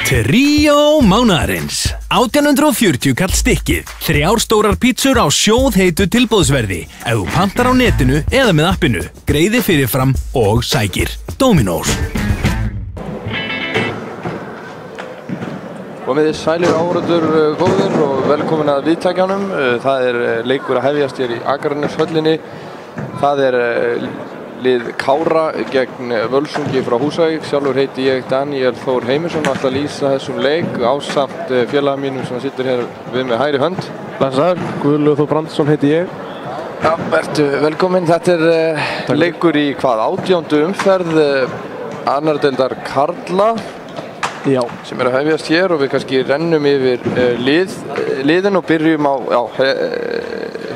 Tríó mánaðarins 1840 kall stykkið 3 stórar pítsur á sjóðheitu tilboðsverði ef þú pantar á netinu eða með appinu greiði fyrirfram og sækir Dominos. Komið þið sælir áhorfendur góðir og velkomin að viðtækjanum. Það leikur að hefjast hér í Akraneshöllinni. Það lið Kára gegn Völsungi frá Húsavík. Sjálfur heiti ég Daniel Þór Heimisson og ætla að lýsa þessum leik ásamt félaga mínum sem situr hér við með hægri hönd. Blessaður, Guðlaugur Þór Brandsson heiti ég. Já, vertu velkomin. Þetta leikur í hvað, 18. umferð annar deildar karla. Já. Sem að hefjast hér og við kannski rennum yfir liðin og byrjum á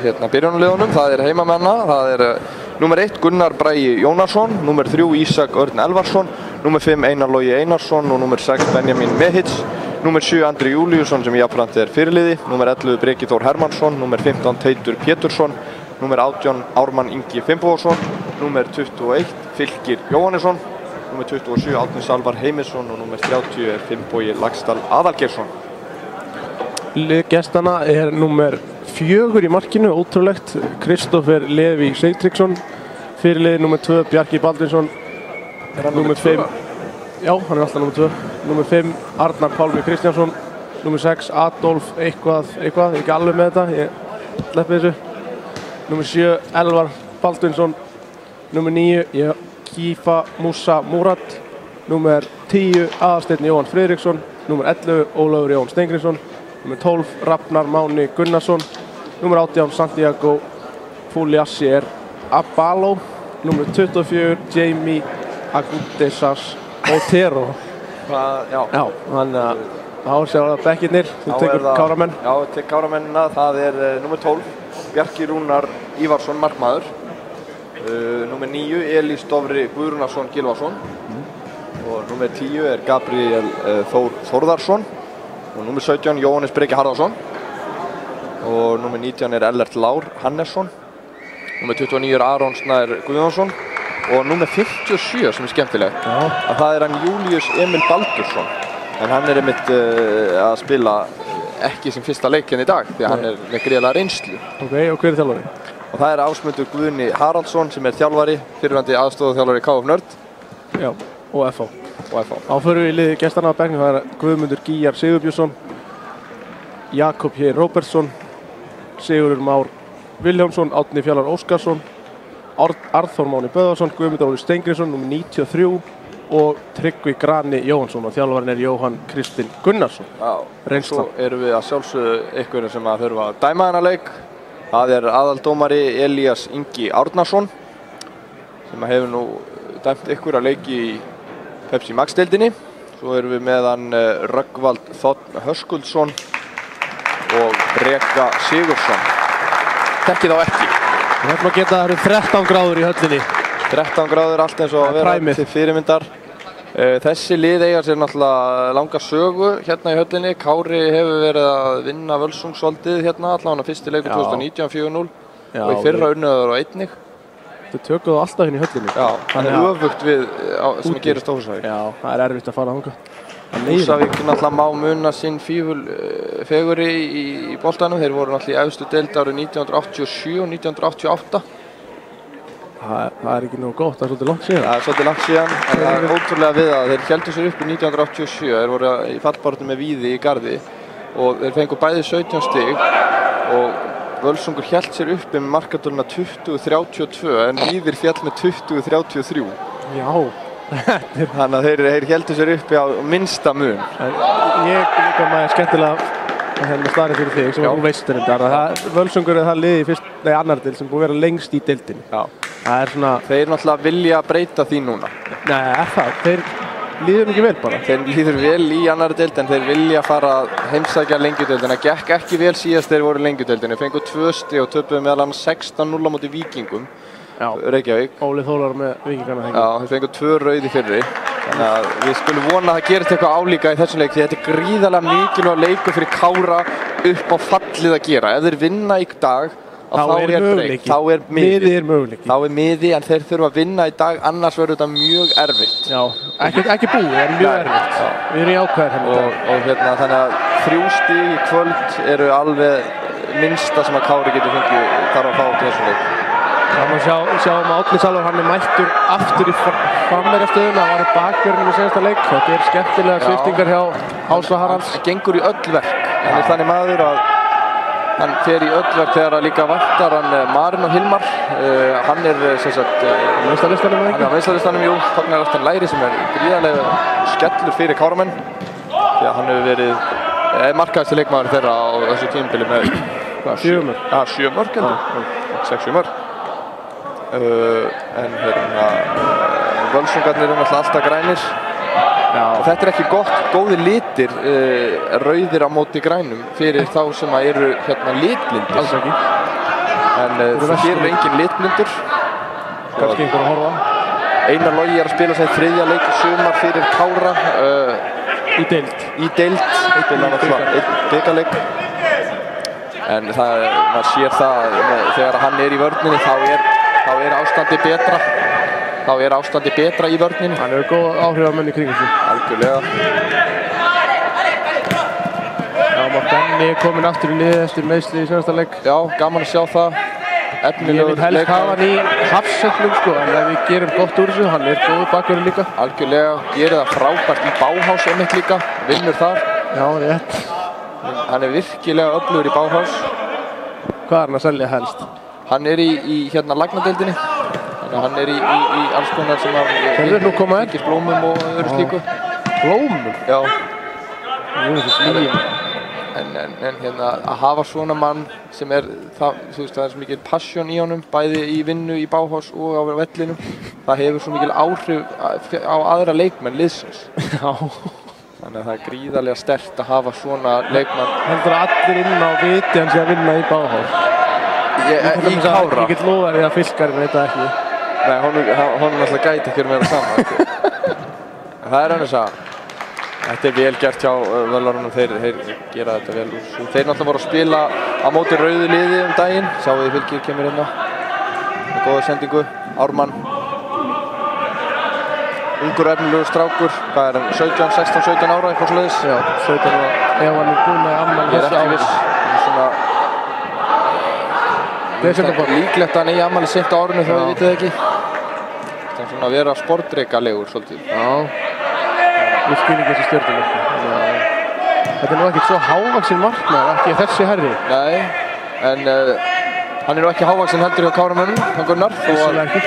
byrjunarliðunum. Það heimamenna, það Númer 1 Gunnar Bragi Jónasson, númer 3 Ísak Örn Elvarsson, númer 5 Einar Logi Einarsson og númer 6 Benjamin Mehits, númer 7 Andri Júliusson sem jafnframt fyrirliði, númer 11 Breki Þór Hermannsson, númer 15 Teitur Pétursson, númer 18 Ármann Ingi Finnbogason, númer 21 Fylkir Jóhannesson, númer 27 Árni Salvar Heimisson og númer 30 Finnbogi Laxdal Aðalgeirsson. Gestana númer 4 í markinu, ótrúlegt, Kristoffer Levi Sigtryggsson, fyrirliði númer 2 Bjarki Baldvinsson, númer 5, já hann alltaf númer 2, númer 5 Arnar Pálmi Kristjánsson, númer 6 Adolf eitthvað, ekki alveg með þetta, ég sleppi þessu, númer 7 Elvar Baldvinsson, númer 9 Kífa Musa Múrat, númer 10 Aðalsteinn Jóhann Friðriksson, númer 11 Ólafur Jón Steingrímsson, númer 12 Rafnar Máni Gunnarsson, númer 18 Santiago Fuliassier Abalo, númer 24 Jamie Agudesas Otero. Já, hann sjá það bekkirnir, þú tekur Káramenn. Já, tek Káramennina, það númer 12 Bjarki Rúnar Ívarsson markmaður, númer 9 Elís Dofri Guðrúnarsson Gylfason og númer 10 Gabriel Þór Þórðarsson og númer 17 Jóhannes Breki Harðarsson og númer 19 Ellert Lár Hannesson, númer 29 Aron Snær Guðjónsson og númer 57 sem skemmtilegt að það hann Július Emil Baldursson en hann einmitt að spila ekki sem fyrsta leikinn í dag því að hann með gríðarlega reynslu. Ok, og hver þjálfari? Og það Ásmundur Guðni Haraldsson sem þjálfari, fyrrverandi aðstoðarþjálfari KF Nörd. Já, og FH. Áförum við liði gestana á bekknum, það Guðmundur Gíjar Sigurbjörnsson, Jakob Hér Róbertsson, Sigurður Már Vilhjálmsson, Árni Fjallar Óskarsson, Arþór Máni Böðarsson, Guðmundur Óli Steingrímsson, númer 93 og Tryggvi Grani Jóhansson og þjálfarinn Jóhann Kristinn Gunnarsson. Já, reynslan. Svo erum við að sjálfsögðu einhverjum sem að þurfa að dæma þennan leik. Það aðaldómari Elías Ingi Árnason sem hefur nú dæmt einhverja leiki í Pepsi Max-deildinni. Svo erum við með hann Rögnvald Þ. Höskuldsson og Breka Sigursson. Þekkið þá ekki. Við ætlum að geta það 13 gráður í höllinni. 13 gráður allt eins og að vera til fyrirmyndar. Þessi lið eiga sér náttúrulega langa sögu hérna í höllinni. Kári hefur verið að vinna Völsung svolítið hérna allavega fyrsti leikur 2019 4-0 og í fyrra unnuður og einnig. Þau tökuðu alltaf hérna í höllinni. Já, hann öfugt við sem gerist á Húsavík. Já, það erfitt að fara þangað. Húsavík náttúrulega má muna sinn fegurri í boltanum. Þeir voru náttúrulega í efstu deild árið 1987 og 1988. Það ekki nógu gott, það svolítið langt síðan. Það svolítið langt síðan, en það ótrúlega við að þeir héldu sér upp í 1987. Þeir voru í fallbaráttu með Víði í Garði og þeir fengu bæði 17 stig og Völsungur hélt sér uppi með markatöluna 20-32 en Víðir féll með 20-33. Já. Þannig að þeir héldu sér uppi á minnsta mun. Ég líka með skemmtilega staðrið fyrir þig sem þú veist þetta. Völsungur það liði í annar deild sem búið að vera lengst í deildinni. Já. Það svona... Þeir náttúrulega vilja breyta því núna. Nei, þeir líður ekki vel bara. Þeir líður vel í annarri deild en þeir vilja fara að heimsækja lengjudeildina. Gekk ekki vel síðast þeir voru í lengjudeildinni. Fengu 2 stig og töpuðu meðal annars 16-0 á móti Víkingum. Reykjavík. Óli Þólar með Víkingana. Já, þeir fengu 2 rauð í fyrri. Þannig að við skulum vona að það gerist eitthvað álíka í þessum leik því þetta gríðarlega mikilvægur leikur fyrir Kára upp á fallið að gera. Ef þeir vinna í dag þá er möguleiki. Þá er möguleiki. Þá er miði en þeir þurfa að vinna í dag, annars verður þetta mjög erfitt. Já, ekki búið, en mjög erfitt. Við erum í ákvæðir hérna. Og hérna, þannig að 3 stig í kvöld eru alveg minnsta sem að Kári getur fengið þarf að fá til þessum leik. Það má sjá Árni Salvar, hann er mættur aftur í frammeirastöðuna, hann var í bakvörðunum í senasta leik. Þetta er skemmtilega sviptingar hjá Ásla Haralds. Hann gengur í öll verk. Hann er þannig maður að hann fer í öll verk þegar að líka vantar hann Marin og Hilmar. Hann er sem sagt meistaralistanum, hann er á meistaralistanum, jú, Fagnar Arsten Læri sem er gríðarlega skellur fyrir Káramenn. Því að hann hefur verið markaðasti leikmaður þeirra á þessu tímabili með 7 mörk. Já, 7 mörk heldur. 6-7 mörk. En hérna Völsungarnir eru náttúrulega alltaf grænir. Og þetta er ekki góðir litir, rauðir á móti grænum fyrir þá sem eru hérna litblindir. Alls ekki. En hér er engin litblindur. Kannski einhver að horfa. Einar Logi er að spila sér 3. leik í sumar fyrir Kára. Í deild. Í deild. Einn bikarleik. En maður sér það þegar hann er í vörninni þá er ástandi betra. Þá er ástandi betra í vörninni. Hann hefur góð áhrif á menn í kringum sig. Algjörlega. Já, Benni er kominn aftur í liðið eftir meiðsli í senasta leik. Já, gaman að sjá það. Ég vil helst hafa hann í hafsöflum sko, en ef við gerum gott úr þessu, hann er góður bakvörður líka. Algjörlega, gerir það frábært í Bauhaus einmitt líka, vinnur þar. Já, rétt. Hann er virkilega öflugur í Bauhaus. Hvað er hann að selja helst? Hann er í hérna lagnadeildinni. Hann er í alls konar sem að fylgist blómum og öðru slíku. Blómum? Já. En hérna að hafa svona mann sem er það er svo mikil passion í honum, bæði í vinnu í Bauhaus og á vellinum. Það hefur svo mikil áhrif á aðra leikmenn liðsins. Já. Þannig að það er gríðarlega sterkt að hafa svona leikmann. Heldur að allir inn á viti hann sé að vinna í Bauhaus? Í Kára. Ég get lofa því að Fiskarinn veit það ekki. Nei, honum alltaf gæti ekki meira saman. Það er annars að þetta er vel gert hjá völlurunum, þeir gera þetta vel. Þeir náttúrulega voru að spila á móti rauðu liði daginn. Sjáu þið Fylkir kemur hérna. Með góða sendingu. Ármann. Ungur efnilegur strákur. Hvað er hann? 16-17 ára eitthvað svoleiðis? Já, 17 ára. Ef hann er búinn að afmæli þessu ári. Ég er ekki viss. Svona líklegt að hann eigi afmæli seint á árinu þó ég viti það ekki. Það er svona að vera sportdrekalegur svolítið. Já. Ég skil ekki þessi stjörnum. Þetta er nú ekkert svo hávaxinn markmaður, ekki þessi herri. Nei, en hann er nú ekki hávaxinn heldur hjá Káramönnum, hann Gunnar. Vissulega ekki.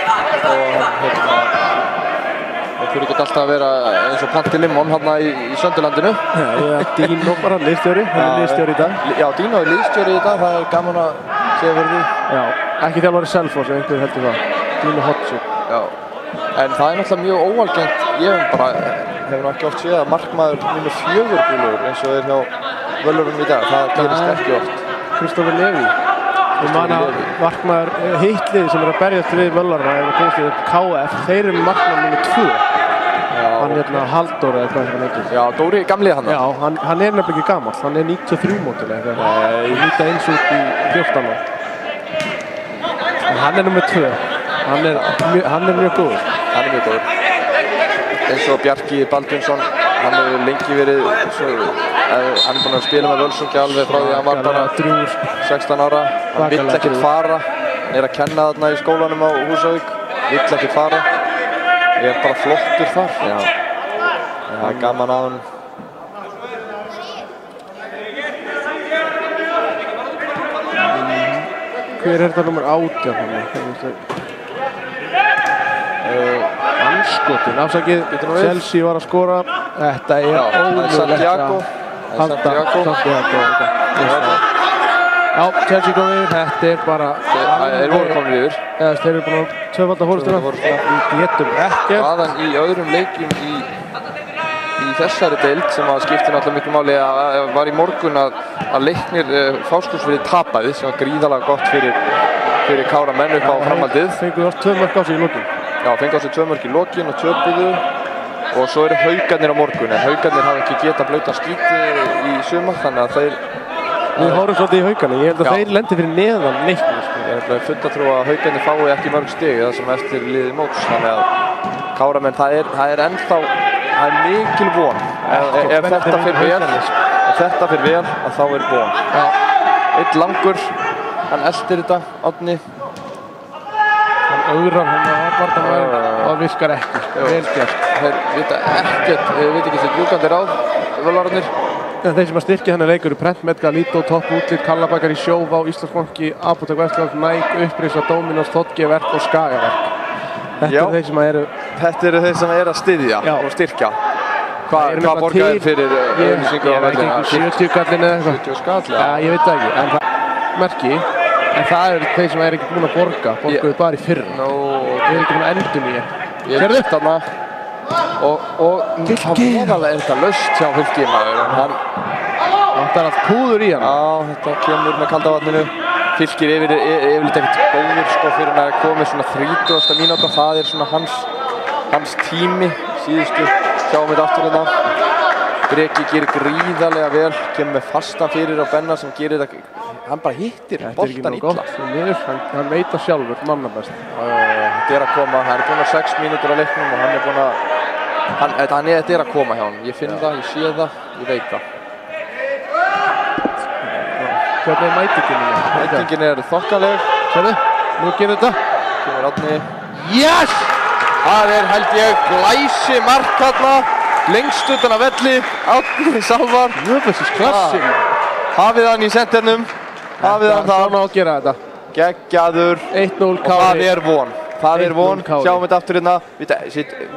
Það fyrir ekki alltaf að vera eins og Panti Limón hérna í Sönderlandinu. Já, Dino bara, liðstjóri, hann er liðstjóri í dag. Já, Dino er liðstjóri í dag, það er gaman að segja fyrir því. Já, ekki þjálfari Selfoss ef einhver heldur það. Dino Hotsuk. Já, en það er náttúrulega mjög óalgengt. Ég hef nú ekki oft séð að markmaður vinnur 4 gulur eins og er hjá völlurunum í dag. Það gerist ekki oft. Kristoffer Levi. Ég man að markmaður hittlið sem er að berjast við völluruna ef við komumst í KF, þeir eru markmaður nr. 2. Hann er hérna Halldór eða hvað hann heitir. Já, Dóri gamlið hann. Já, hann er nefnilega ekki gamall. Hann er 93 mótileg. Nei. Líta eins út í 14 ára. En hann er nr. 2. Hann er mjög góður. Hann er mjög góður. Eins og Bjarki Baldvinsson, hann hefur lengi verið hann er búinn að spila með Völsungi alveg frá því að hann var bara 16 ára. Hann vill ekkert fara. Hann er að kenna þarna í skólanum á Húsavík. Vill ekkert fara. Ég er bara flottur þar. Já. Það er gaman að hann. Hver er þetta nummer 18? Anskotin, afsakið, Chelsea var að skora. Þetta er ómögulegt. Santiago. Já, Chelsea kom yfir, þetta er bara... Þeir voru komin yfir. Þeir eru búin að tvöfalda hólstuna. Við getum ekkert. Aðan í öðrum leikjum í þessari deild sem að skipti náttúrulega miklu máli að var í morgun að Leiknir Fáskrúðsfirði tapaði sem var gríðarlega gott fyrir Káramenn upp á framhaldið. Fenguðu oft 2 mörk á sig í lokin. Já, fenguðu á sig 2 mörk í lokin og töpuðu. Og svo eru Haukarnir á morgun, en Haukarnir hafa ekki getað blautan skít í sumar, þannig að þeir... Við horfum svolítið í Haukarnir, ég held að þeir lendi fyrir neðan Leiknir, sko. Ég er full að trúa að Haukarnir fái ekki mörg stig það sem eftir liðið móts, þannig að Káramenn, það er ennþá, það er mikil von. Ef þetta fer vel, að þá er von. Einn langur, hann eltir þetta, Árni. Hann ögrar hann að varnarmaður og það virkar ekki. Vel gert. Þeir vita ekkert, veit ekki sem ljúkandi ráð, völararnir. Þeir sem að styrkja hennar leikur eru Prent, Medga, Lító, Topp, Útlit, Kallabakar í Sjóvá, Íslandsbanki, Apotek Vestland, Nike, Upprisa, Dominos, Þottgeverk og Skagaverk. Þetta eru þeir sem eru... Þetta eru þeir sem eru að styðja og styrkja. Hvað borgaðir fyrir auðlýsingu á vellina? Ég veit ekki, 70 kallin eða eitthvað. 70 skall, já. Ég veit það ekki, en það er merki. En það eru þeir sem eru ekki búin að borguðu bara í fyrra. Við erum ekki búin að endum í ég. Sérðu upp þarna. Og voðalega er þetta laust hjá Fylki, maður. Það er allt púður í hann. Já, þetta kemur með kalda vatninu. Fylkir yfirleitt ekkert góður sko fyrir að komið svona 30. mínúta. Það er svona hans tími síðustu. Sjáum við aftur hérna. Breki gerir gríðarlega vel, kemur með fastan fyrir á Benna sem gerir þetta. Hann bara hittir boltan illa. Hann veit það sjálfur, manna best. Þetta er að koma, hann er búinn að 6 mínútur á leiknum og hann er búinn að... Þetta er að koma hjá hann. Ég finn það, ég sé það, ég veit það. Hvernig er mætingin? Mætingin er þokkaleg. Sérðu, nú gerir þetta. Kemur Árni. Yes! Það er held ég glæsi mark þarna. Lengst utan af velli. Árni Salvar. Jöfnvegis klassi. Hafið hann í senternum. Hafið hann það. Svona á að gera þetta. Geggjaður. 1-0 Kári. Og það er von. Það er von. Sjáum við þetta aftur hérna.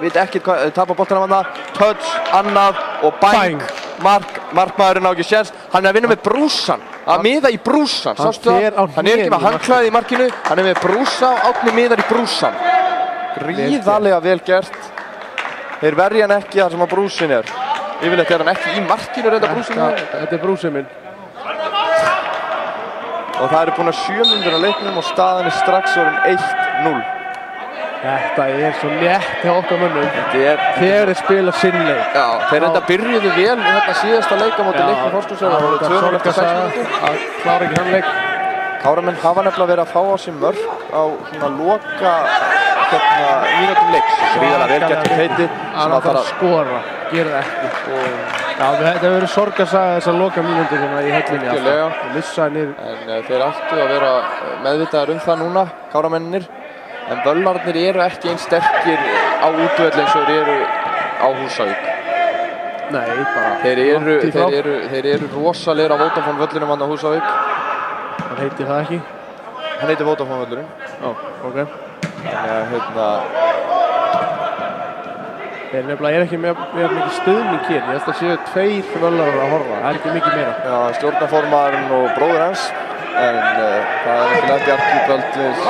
Veit ekki hvað, tapa boltanum hann það. Touch, annað og bang. Markmaðurinn á ekki séns. Hann er að vinna með brúsan. Að miða í brúsan. Sástu það? Hann er ekki með handklæði í markinu. Hann er með brúsa og Árni miðar í brúsan. Gríðarlega vel gert. Þeir verja hann ekki þar sem að brúsin er. Yfirleitt er hann ekki í markinu reynda brúsin. Þetta er brúsin minn. Og það eru búin að 7 mínútur á leiknum og staðan er strax orðin 1-0. Þetta er svo létt hjá okkar mönnum. Þegar þeir spila sinn leik. Já, þeir enda byrjuðu vel í þetta síðasta leika móti Leikni Fáskrúðsfjarðar. Það voru 2 eftir 6 mínútur. Að klára ekki hann leik. Káramenn hafa nefnilega verið að fá á sig mörk á svona loka mínútum leiks. Gríðarlega vel gert í Feiti. Hann þarf að skora, gera það ekki. Já, þetta hefur verið sorgarsaga þessar loka mínútur hérna í höllinni alltaf. Missaði niður. En þeir ættu að vera meðvitaðir um það núna, Káramennir. En Völlarnir eru ekki eins sterkir á útvöll eins og þeir eru á Húsavík. Nei, bara... Þeir eru rosalegir á Vodafone völlunum hann á Húsavík. Hann heitir það ekki? Hann heitir Vodafone völlurinn. Já, ok. Þeir nefnilega ekki með mikið stuðning hér. Ég held að séu 2 völlarar að horfa. Það er ekki mikið meira. Já, stjórnarformaðurinn og bróðir hans. En það er ekki Bjarki Baldvins.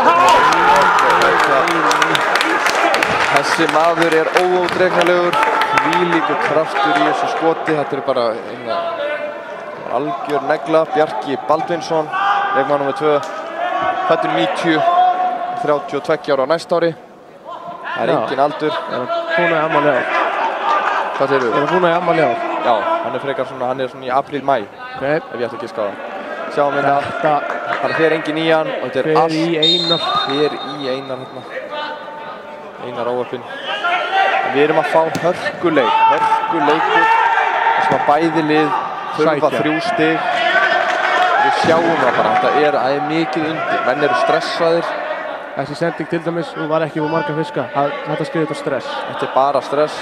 Þessi maður er óútreiknanlegur. Þvílíkur kraftur í þessu skoti. Þetta er bara algjör negla. Bjarki Baldvinsson, leikmaður nr. 2. Fæddur 90, 32 ára á næsta ári. Það er engin aldur. Er hann búinn að afmæli ár? Hvað segirðu? Er hann búinn að afmæli ár? Já, hann er frekar svona, hann er svona í apríl-mæ. Ok. Ef ég ætti að giska á það. Sjáum við þetta. Það fer engin í hann og þetta er allt. Fer í Einar. Fer í Einar hérna. Einar ávarpinn. Við erum að fá hörkuleikur. Það sem að bæði lið þurfa 3 stig. Við sjáum það bara. Þetta er mikið undir. Menn eru stressaðir. Þessi sending til dæmis, hún var ekki úr marga fiska. Þetta skriði þetta stress. Þetta er bara stress.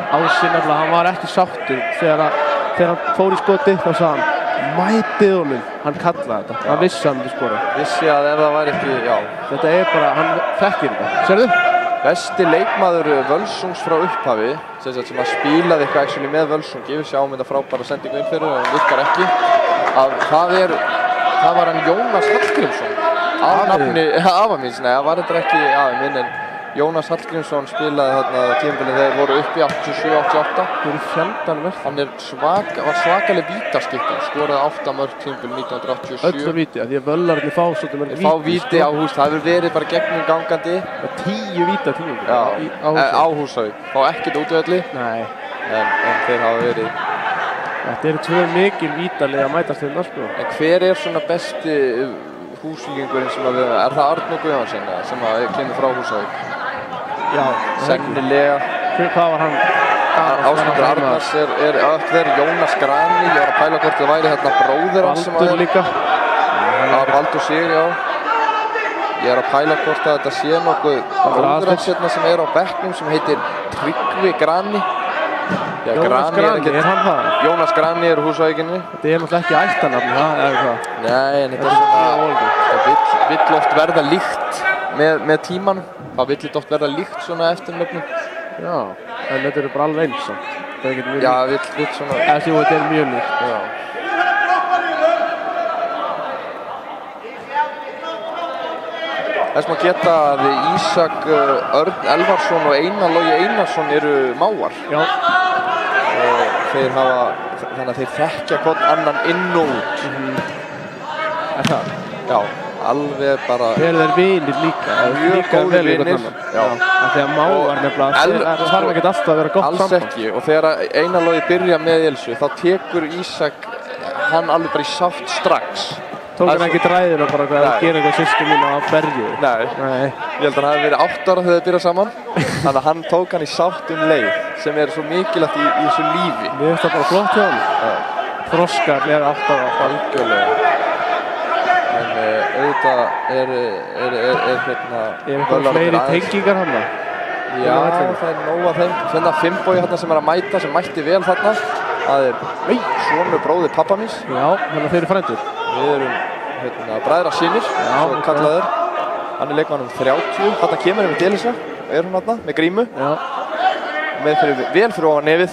Ási nefnilega, hann var ekki sáttur þegar hann fór í skoti, þá sagði hann mætið honum, hann kallaði þetta. Hann vissi að hann myndi skora. Vissi að ef það var ekki, já. Þetta er bara, hann þekkir þetta. Sérðu? Besti leikmaður Völsungs frá upphafi, sem að spilaði eitthvað með Völsungi, við sjáum þetta frábæra sendingu inn fyrir, en hann virkar ekki. Það var hann Jónas Hallgrímsson, af nafni afa míns, nei, það var þetta ekki afi minn, en Jónas Hallgrímsson spilaði þarna tímabilið þegar voru upp í 87-88. Þú eru fjandan verð. Hann var svakaleg vítaskytta, skoraði 8 mörk tímabilið 1987. Öllu víti, af því að Völlarnir fá svolítið mörg víti. Fá víti á Húsavík, það hefur verið bara gegnum gangandi. 10 víti á tímabilið. Já, á Húsavík. Fá ekkert útvölli. Nei. En þeir hafa verið Þetta eru tvö mikil vítalið að mætast hérna, sko. En hver svona besti húsvíkingurinn sem að við, það Arnór Guðjónsson sem að kemur frá Húsavík? Já, sennilega. Hvað var hann? Ásmundur Arnars er öll verið, Jónas Grani, ég var að pæla hvort það væri hérna bróðir hans sem að Baldur líka. Baldur Sig, já. Ég er að pæla hvort að þetta sé nokkuð bróðir hans hérna sem á bekknum sem heitir Tryggvi Grani. Já, Jónas Grani, er hann það? Jónas Grani er Húsavíkinni. Þetta er náttúrulega ekki ættarnafni, eða hvað? Nei, en þetta er svona, það vill oft verða líkt með tímanum. Það vill oft verða líkt svona eftir nöfnum. Já, en þetta eru bara alveg eins samt. Já, vill svona... Jú, þetta er mjög líkt. Já. Þess maður geta að Ísak Örn Elvarsson og Einar Logi Einarsson eru mágar. Já. Og þeir hafa, þannig að þeir þekkja hvort annan inn og út. Er það? Já, alveg bara... Eru þeir vinir líka? Mjög góðir vinir. Já. Þegar mágar nefnilega, það þarf ekkert alltaf að vera gott samband. Alls ekki, og þegar Einar Logi byrja með Elsu, þá tekur Ísak hann alveg bara í sátt strax. Tók hann ekki dræðina bara hvað að gera eitthvað systur mín á bergi? Nei. Ég held að hann hafi verið 8 ára þegar þeir byrjað saman. Þannig að hann tók hann í sátt leið, sem er svo mikilvægt í þessu lífi. Mér finnst það bara flott hjá hann. Þroskar er 8 ára. Algjörlega. En auðvitað er hérna... Er eitthvað fleiri tengingar hann? Já, það er nóg af þeim. Svona Finnbogi hérna sem að mæta, sem mætti vel þarna. Það er sonur bróðir pappa míns. Já, þannig að þeir eru frændur. Við erum bræðra synir, svo kallaðir. Hann er leikmannum 30. Þarna kemur við Elisa, er hún þarna, með grímu. Já. Vel fyrir ofan nefið.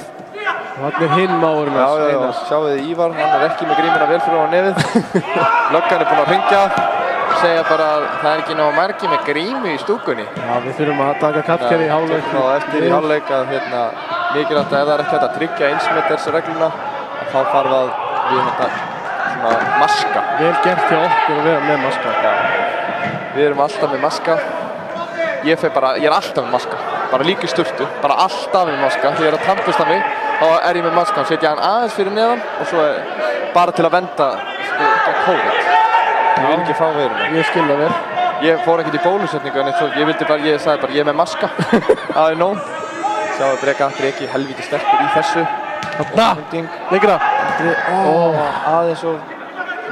Þarna er hinn máurinn hans. Já, sjáu þið Ívar, hann er ekki með grímuna vel fyrir ofan nefið. Löggan er búinn að hringja. Segja bara að það er ekki nógu margir með grímu í stúkunni. Já, við þurfum að taka kallkerri í hálfleik. Já, eftir í hálfleik að mikilvægt að ef það er ekki hægt að tryggja einsmettersregluna, þá þarf að við svona maska. Vel gert hjá okkur að vera með maska. Já. Við erum alltaf með maska. Ég er alltaf með maska. Bara líka í sturtu, bara alltaf með maska. Þegar ég er að tannbursta mig, þá er ég með maska. Þá setja ég hann aðeins fyrir neðan og svo bara til að vernda COVID. Ég vil ekki fá veiruna. Ég skil það vel. Ég fór ekkert í bólusetningu en ég sagði bara ég er með maska. Það er nóg. Sjáðu Breki helvíti sterkur í þessu. Þarna! Lengra! Aðeins og...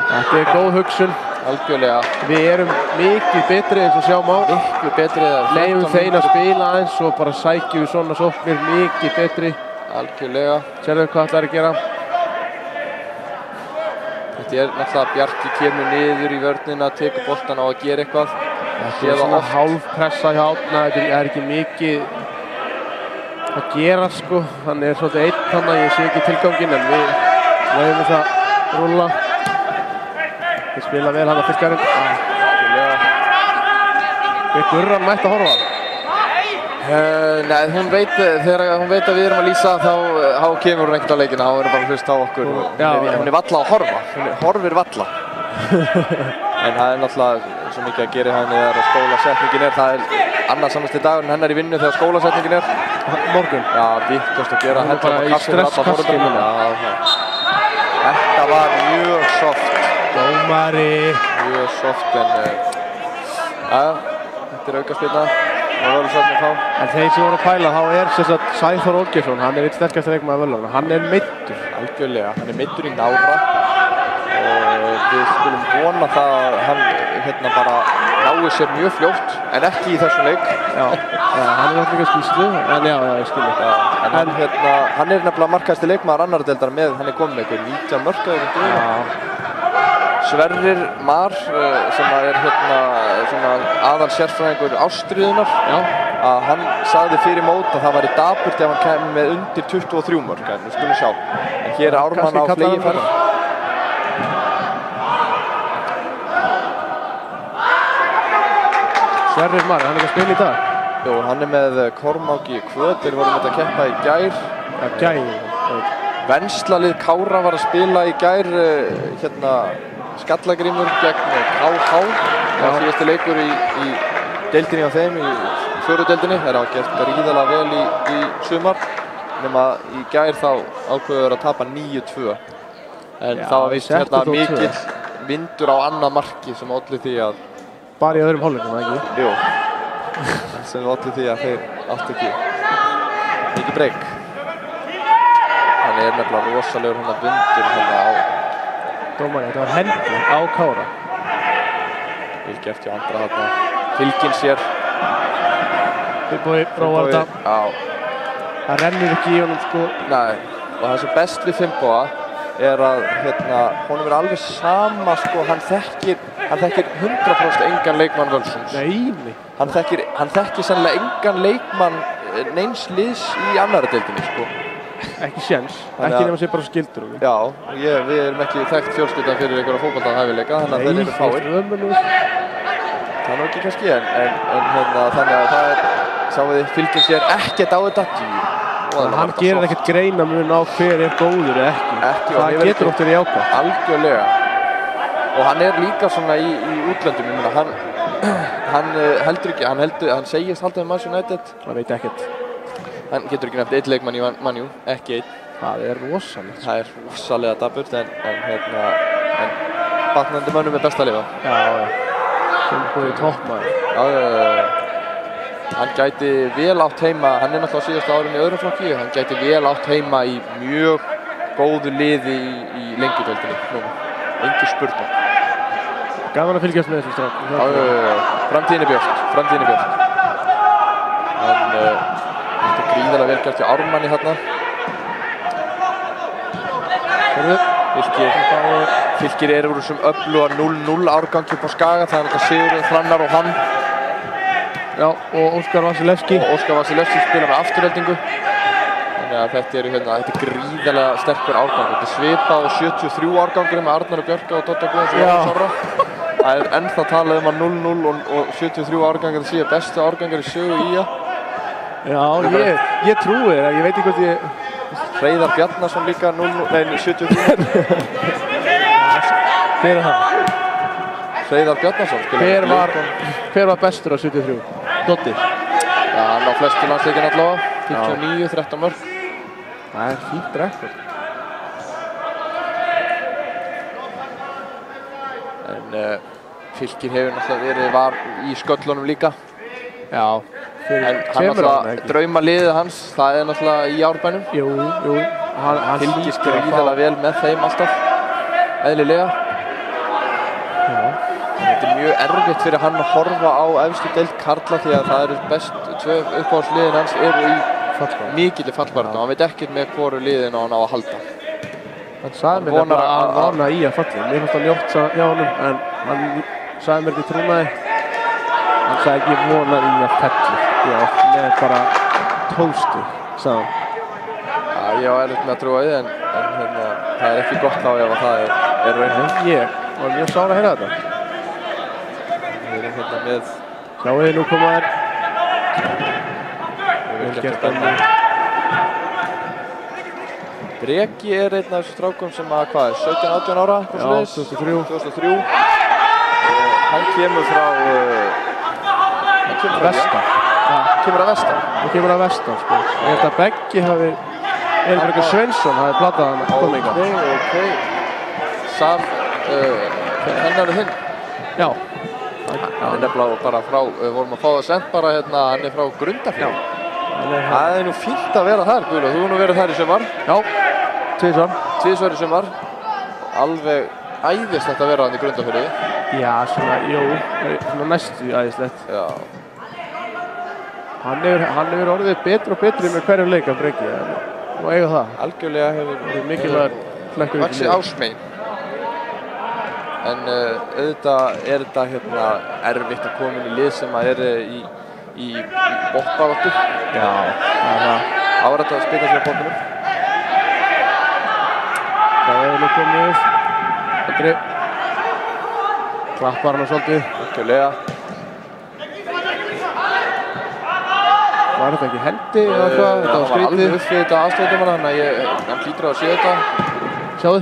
Þetta er góð hugsun. Algjörlega. Við erum mikið betri eins og sjáum á. Mikið betri. Leyfum þeim að spila aðeins og bara sækjum við svona sóknir mikið betri. Algjörlega. Sérðu hvað ætlar að gera? Þetta er náttúrulega Bjarki kemur niður í vörnina, tekur boltan á að gera eitthvað. Þetta er svona hálfpressa hjá Árna, þetta er ekki mikið að gera sko. Hann er svolítið einn þannig að ég sé ekki tilganginn en við leyfum það rúlla. Við spila vel hann að fyrstgarinn. Er Gurran mætt að horfa? Nei, hún veit að við erum að lýsa þá kemur hún ekkert á leikina, þá verður bara að hlusta á okkur. Hún er valla að horfa, hún horfir valla. En það er náttúrulega svo mikið að gera henni þegar skólasetningin er. Það er annarsamasti dagurinn hennar í vinnu þegar skólasetningin er. Morgun? Já, vittlust að gera. Hún er bara í stresskasti núna. Þetta var mjög soft. Dómari. Mjög soft en... Þetta er aukaspilna. En þeir sem voru að pæla, þá er Sæþór Olgeirsson, hann er eitt sterkasti leikmaður Völunga. Hann er meiddur. Algjörlega, hann er meiddur í nára. Og við skulum vona það að hann bara nái sér mjög fljótt, en ekki í þessum leik. Já, hann er náttúrulega skýrslu, en já, ég skilur. En hann er nefnilega markahæsti leikmaður annar deildar með, hann er komið með eitthvað 19 mörk á þessum dögum. Sverrir Mar, sem er aðal sérfræðingur ástríðunar, að hann sagði fyrir mót að það væri dapurt ef hann kemur með undir 23 mörk, en við skulum sjá. En hér er Ármann á flegiferð. Sverrir Mar, hann er ekki að spila í dag? Jú, hann er með Kormáki Kvöt, þeir voru með að keppa í gær. Venslaðlið Kára var að spila í gær, Skallagrímur gegn KH. Það var síðasti leikur í deildinni á þeim, í fjórudeildinni. Þeir hafa gert gríðarlega vel í sumar. nema í gær þá ákveður að tapa 9-2. En Já, það var víst settu þó mikill 2. vindur á annað marki sem olli því að... Bara í öðrum hálfleiknum, ekki? Jú. Sem olli því að þeir áttu ekki mikið breyk. Þannig nefnilega rosalegur vindur á... Dómari, þetta var hendi á Kára. Vel gert hjá Andra þarna. Fylginn sér. Finnbogi prófar þetta. Já. Það rennur ekki í honum, sko. Nei. Og það sem best við Finnboga er að honum er alveg sama, sko, hann þekkir 100% engan leikmann Völsunds. Nei. Hann þekkir sennilega engan leikmann neins liðs í annarri deildinni, sko. Ekki séns. Ekki nema sér bara skildur. Já, við erum ekki þekkt fjölskyldan fyrir einhverja fótboltahæfileika, þannig að þeir eru fáir. Það er nú ekki kannski, en þannig að það er, sáum við, fylgir sér ekkert á þetta. Hann gerir ekkert greinamun á hver er góður eða ekki. Það getur oft verið jákvæmt. Algjörlega. Og hann er líka svona í útlöndum, ég meina, hann heldur ekki, hann segist halda með Manchester United. Hann veit ekkert. Hann getur ekki nefnt einn leikmann í Man U, ekki einn. Það er rosalegt. Það er rosalega dapurt, en batnandi mönnum er best að lifa. Já. Finnbogi toppmaður. Já. Hann gæti vel átt heima, hann er náttúrulega síðasta árin í öðrum flokki, hann gæti vel átt heima í mjög góðu liði í lengjudeildinni. Engi spurning. Gaman að fylgjast með þessu strák. Framtíðin er björt. En þetta er gríðarlega vel gert hjá Ármanni hérna. Fylkir eru úr þessum öfluga 0-0 árgangi upp á Skaga, það er náttúrulega Sigurður Hrannar og hann. Já, og Óskar Vasilevski. Spila með afturheldingu. Þannig að þetta er gríðarlega sterkur árgangur. Þetta er svipað og 73 árgangur með Arnar og Björka og Dotta Guðans og Jónas Orra. Það er ennþá talað um að 0-0 og 73 árgangur séu bestu árgangur í sögu ÍA. Já, ég trúi þér, ég veit ekki hvort ég... Hreiðar Bjarnason líka 73. Hver er hann? Hreiðar Bjarnason. Hver var bestur á 73? Dotti? Já, hann á flestu landsleikinn allavega. 59, 13 mörk. Það er fínt rekord. En Fylkir hefur náttúrulega var í sköllunum líka. Já. En hann náttúrulega, draumaliðið hans, það er náttúrulega í Árbænum. Jú. Hann fylgist gríðarlega vel með þeim alltaf. Eðlilega. Þetta er mjög erfitt fyrir hann að horfa á efstu deild karla því að það eru tvö uppáhaldsliðin hans eru í mikilli fallbaráttu og hann veit ekkert með hvoru liðin á hann á að halda. Hann sagði mér nefnilega að hann vona í að falli. Mér fannst hann ljótt hjá honum en hann sagði mér ekki trúnaði. Hann sagði ekki vona í að falli. Já, með bara 12 stig, sagði hann. Ég á erfitt með að trúa því en það er ekki gott á ef að það er raunin. Ég var mjög sár að heyra þetta. Við erum hérna með... Sjáu þið nú koma þær. Vel gert enni. Breki er einn af þessu strákum sem að, hvað er, 17-18 ára? Já, 2003. Hann kemur frá... Vestan. Kemur að Vestan? Hann kemur að Vestan, sko. Ég held að Beggi hafi... Elbergur Sveinsson hafi platað hann að koma yngan. Ok. Hennar er hinn? Já. Hann er nefnilega bara frá, vorum að fá það sent bara hérna, hann er frá Grundarfirði. Það er nú fínt að vera þar, Guðlaug. Þú hefur nú verið þar í sumar. Já, tvisvar í sumar. Alveg æðislegt að vera hann í Grundarfirði. Já, svona næstu æðislegt. Já. Hann hefur orðið betri og betri með hverjum leik að Breki. Og eiga það. Algjörlega hefur mikilvægur flekkur vaxið ásmein. En auðvitað er þetta hérna erfitt að koma inn í lið sem að er í botnbaráttu. Já, það er það. Árætt að spila sér á botnunum. Það hefur nú komið. Andri. Klappar hann svolítið. Algjörlega. Var þetta ekki hendi eða hvað? Þetta var skrítið. Hann var alveg upp við þetta aðstofnum hann, þannig að hann hlýtur að sé þetta. Sjáðu.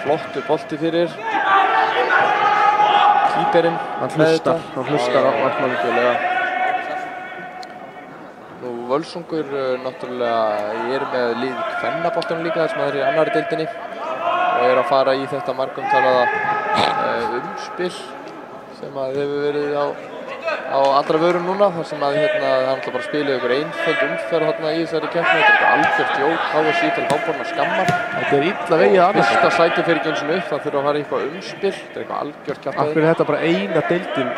Flottur bolti fyrir. Kýperinn. Hann hlustar á markmannum. Nú Völsungur náttúrulega er með lið kvennaboltanum líka þar sem það er í annari deildinni og er að fara í þetta margumtalaða umspil sem að hefur verið á allra vörum núna þar sem að það er alltaf bara að spila ykkur einföld umferð þarna í þessari keppni. Þetta er eitthvað algjört jók, KSÍ til Hábornar skammar. Þetta er illa vegið annars. Fyrsta sæti fyrir ekki eins og upp, það þurfa að fara í eitthvað umspil. Þetta er eitthvað algjört kjaftaði. Af hverju er þetta bara eina deildin?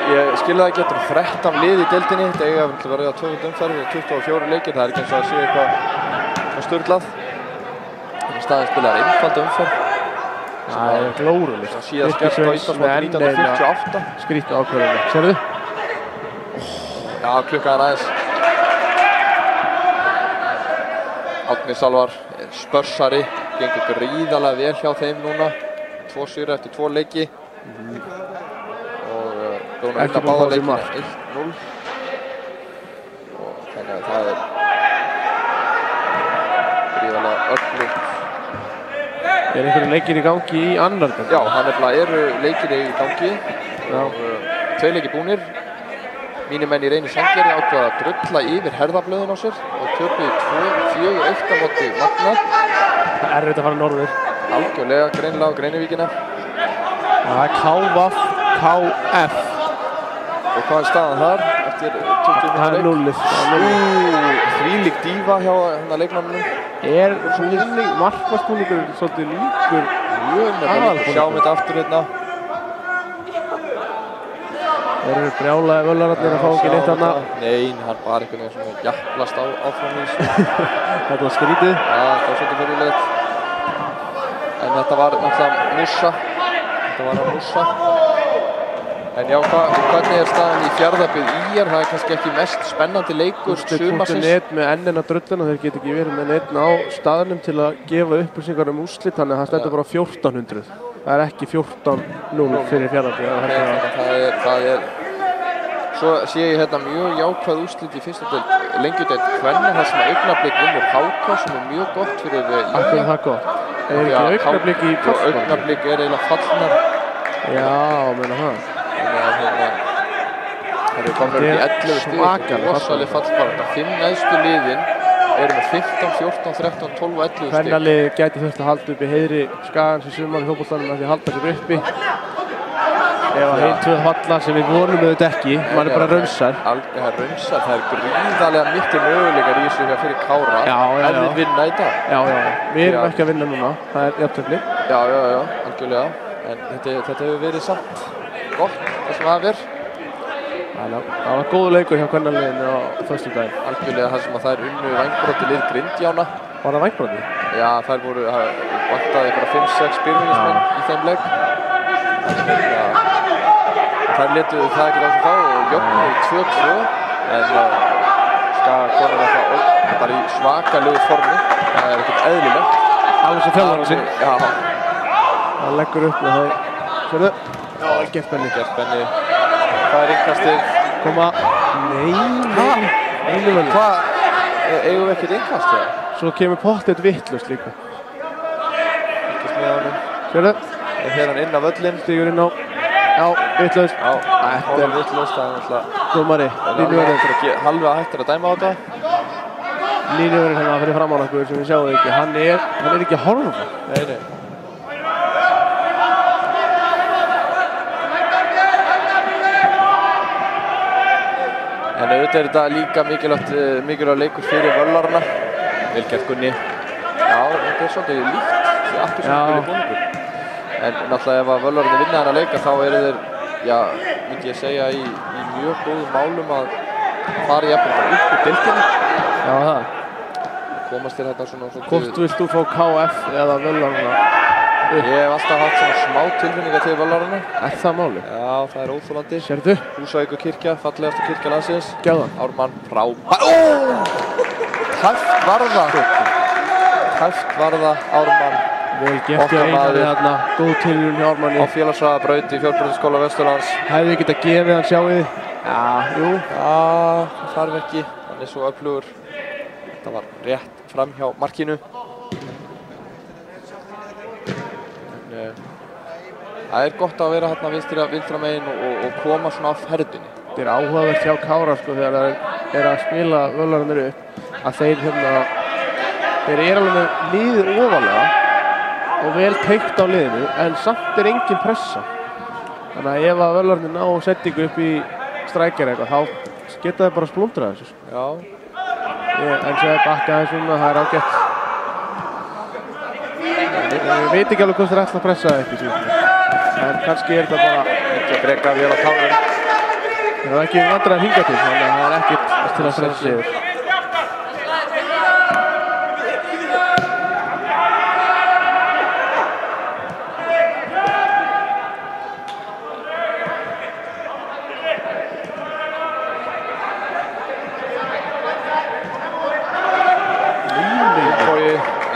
Ég skilja það ekki, þetta er 13 lið í deildinni. Þetta eiga að vera 2 umferðir og 24 leikir. Það er ekki eins og að sé eitthvað sturlað. Í staðinn spilaðar einfalda umferð. Það er glórulegt. Síðast gert á Íslandsmóti 1948. Skrítnu ákvörðunni. Sérðu? Já, klukkaðan aðeins. Árni Salvar, spörsari, gengur gríðarlega vel hjá þeim núna. 2 sigra eftir 2 leiki. Og búin að vinna báða leikina 1-0. Og þannig að það er gríðarlega öflugt. Er einhverju leikir í gangi í annar deild? Já, það nefnilega eru leikir í gangi. Og 2 leikir búnir. Mínir menn í Reyni Sandgerði ákveða að drulla yfir herðablöðin á sér og töpuðu 4-1 á móti Magna. Það er erfitt að fara norður. Algjörlega greinilega á Greinivíkina. Það er KVF, KF. Og hvað er staðan þar eftir 20 Það er 0. Þvílík dífa hjá leikmannunum. Er markmannsbúningur svolítið líkur? Mjög með sjáum þetta aftur hérna. Þeir eru brjálaði völlararnir að fá ekki neitt hana. Nei, hann bara einhvern veginn svona jafnlast áfram í þessu. Þetta var skrítið. Já, þetta var svolítið fyrirlegt. En þetta var náttúrulega mússa. Þetta var að mússa. En já, hvernig er staðan í Fjarðabyggð ÍR? Það er kannski ekki mest spennandi leikur sumarsins. Úrslit.net með ennina drulluna, þeir get ekki verið með neitt á staðnum til að gefa upplýsingar úrslit, þannig að það stendur bara 1400. Það er ekki 14-0 fyrir Fjarðabyggð. Það er svo sé ég hérna mjög jákvæð úrslit í fyrsta deild, lengjudeild kvenna þar sem Augnablik vinnur HK sem er mjög gott fyrir ÍR. Af hverju er það gott? Er ekki Augnablik í fallbaráttu? Augnablik er eiginlega fallnar. Já, meina það. Það eru komin upp í 11 stig, rosaleg fallbarátta. 5 neðstu liðin eru með 15, 14, 13, 12 og 11 stig. Kvennalið gæti þurft að halda upp í heiðri Skagans í sumar í fótboltanum að því að halda sér uppi. Ef að hinn 2 falla sem við vonum auðvitað ekki, mann er bara raunsar. Raunsar, það er gríðarlega miklu möguleikar í þessu hér fyrir Kára. En við vinna í dag. Já. Við erum ekki að vinna núna, það er jafntefli. Já, algjörlega. En þetta hefur verið samt gott, það sem það er. Það var góður leikur hjá kvennaliðinu á föstudaginn. Algjörlega þar sem að það er unnu vængbroti lið Grindjána. Var það vængbroti? Já, þær voru, vantaði eitthvað 5-6 byrjunismenn í þeim leik. Þær letuðu það ekki á sem þá og jöfnuðu 2-2. En Skagakonur er bara í svakalegu formi. Það er ekkert eðlilegt. Alveg sem þjálfarinn sinn. Já. Það leggur upp með það. Sérðu? Já, Gersbenni. Hvað er innkastið? Koma. Nei. Einu vel. Hvað? Eigum við ekkert innkast það? Svo kemur pottið vittlust líka. Ekki smið á hann. Sérðu? Hér hann inn á völlinn. Stígur inn á. Já, vittlust. Já, þetta er vittlust. Það er náttúrulega... Dómari. Línuverðin. Halva hættir að dæma á þetta. Línuverðin hérna fyrir fram á okkur sem við sjáum ekki. Hann er ekki að horfa. Nei. En auðvitað er þetta líka mikilvægt leikur fyrir völlarana. Vel gert Gunni. Já, þetta er svolítið líkt því aftur sem fyrir búningur. En náttúrulega ef að völlararnir vinna þennan leika þá eru þeir, já, myndi ég segja í mjög góðum málum að fara jafnvel bara upp úr deildinni. Já, það. Komast þér þetta svona svolítið... Hvort vilt þú fá KF eða völlarana? Ég hef alltaf haft svona smá tilfinningar til völlarana. Er það máli? Já, það er óþolandi. Sérðu? Húsavíkurkirkja, fallegasta kirkja landsins. Gjáðan. Ármann Tæft varða Ármann. Vel gert hjá Einari þarna. Góð tilraun hjá Ármanni. Á félagsfræðabraut í Fjölbrautaskóla Vesturlands. Hefði getað gefið hann sjáið þið? Já, jú. Já, það þarf ekki. Hann er svo öflugur. Þetta var rétt fram hjá markinu. Það er gott að vera hérna vinstra megin og koma svona á ferðinni. Þetta er áhugavert hjá Kára sko þegar það er er að spila völarnir upp, að þeir eru alveg með liðið ofalega og vel teygt á liðinu, en samt engin pressa. Þannig að ef að völarnir ná settingu upp í strækjar eitthvað, þá geta þeir bara splundrað þessu. Já. En svo bakka aðeins það er ágætt. Ég veit ekki alveg hvort þeir ætla að pressa það upp í síðan. En kannski þetta bara... Ekki að breka vel á tánum. Það er ekki vandræði að hingja til, þannig að það er ekkert til að stressa sig yfir.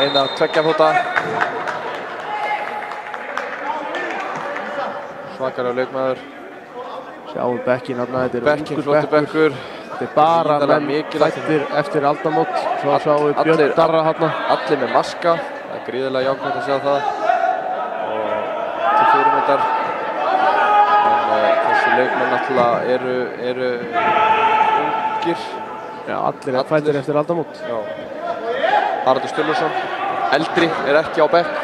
Eina tveggjafóta. Svakalega leikmaður. Sjáum bekkinn þarna, þetta er Bekkinn, flottur bekkur. Þetta er bara menn fættir eftir aldamót. Svo sjáum við Björn Darra þarna. Allir með maska. Það er gríðarlega jákvæmt að sjá það. Og til fyrirmyndar. En þessi leikmenn náttúrulega eru ungir. Já, allir fættir eftir aldamót. Já. Haraldur Sturluson, eldri, er ekki á bekk.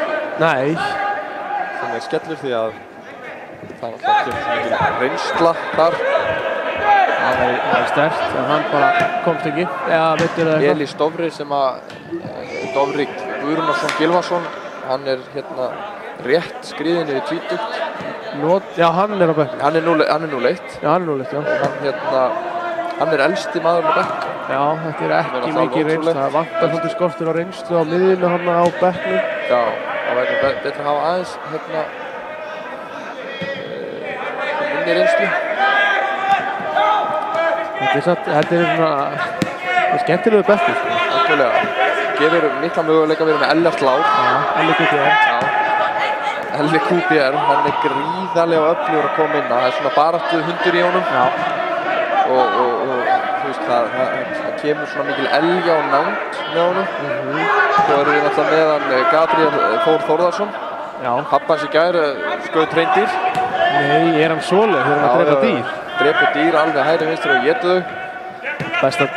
Nei. Sem er skellur því að það náttúrulega kemur svo mikil reynsla þar. Það er sterkt, en hann bara komst ekki. Eða veitur það eitthvað? Elís Dofri sem að Dofri Guðrúnarsson Gylfason, hann er rétt skriðinn yfir tvítugt. Já, hann er á bekk. Hann er núleitt. Já, hann er núleitt, já. Og hann er elsti maður á bekk. Já, þetta er ekki mikið reynsla. Það vantar svolítið skortur á reynslu á miðjunni hann á bekknum. Já, það væri betra að hafa aðeins minni reynslu. Þetta er skemmtilegu bekkur. Algjörlega. Gefur mikla möguleika að vera með Ellert Lár. Já, Elli QPR. Já. Elli QPR, hann er gríðarlega öflugur að koma inn. Það er svona baráttu hundur í honum. Já. Og það kemur svona mikil elja og nánd með honum. Svo erum við náttúrulega með hann Gabriel Þór Þórðarsson. Já. Pappans í gær skaut hreindýr. Nei, er hann svoleið þegar hann drepa dýr? Drepa dýr alveg hægri vinstri og éta þau.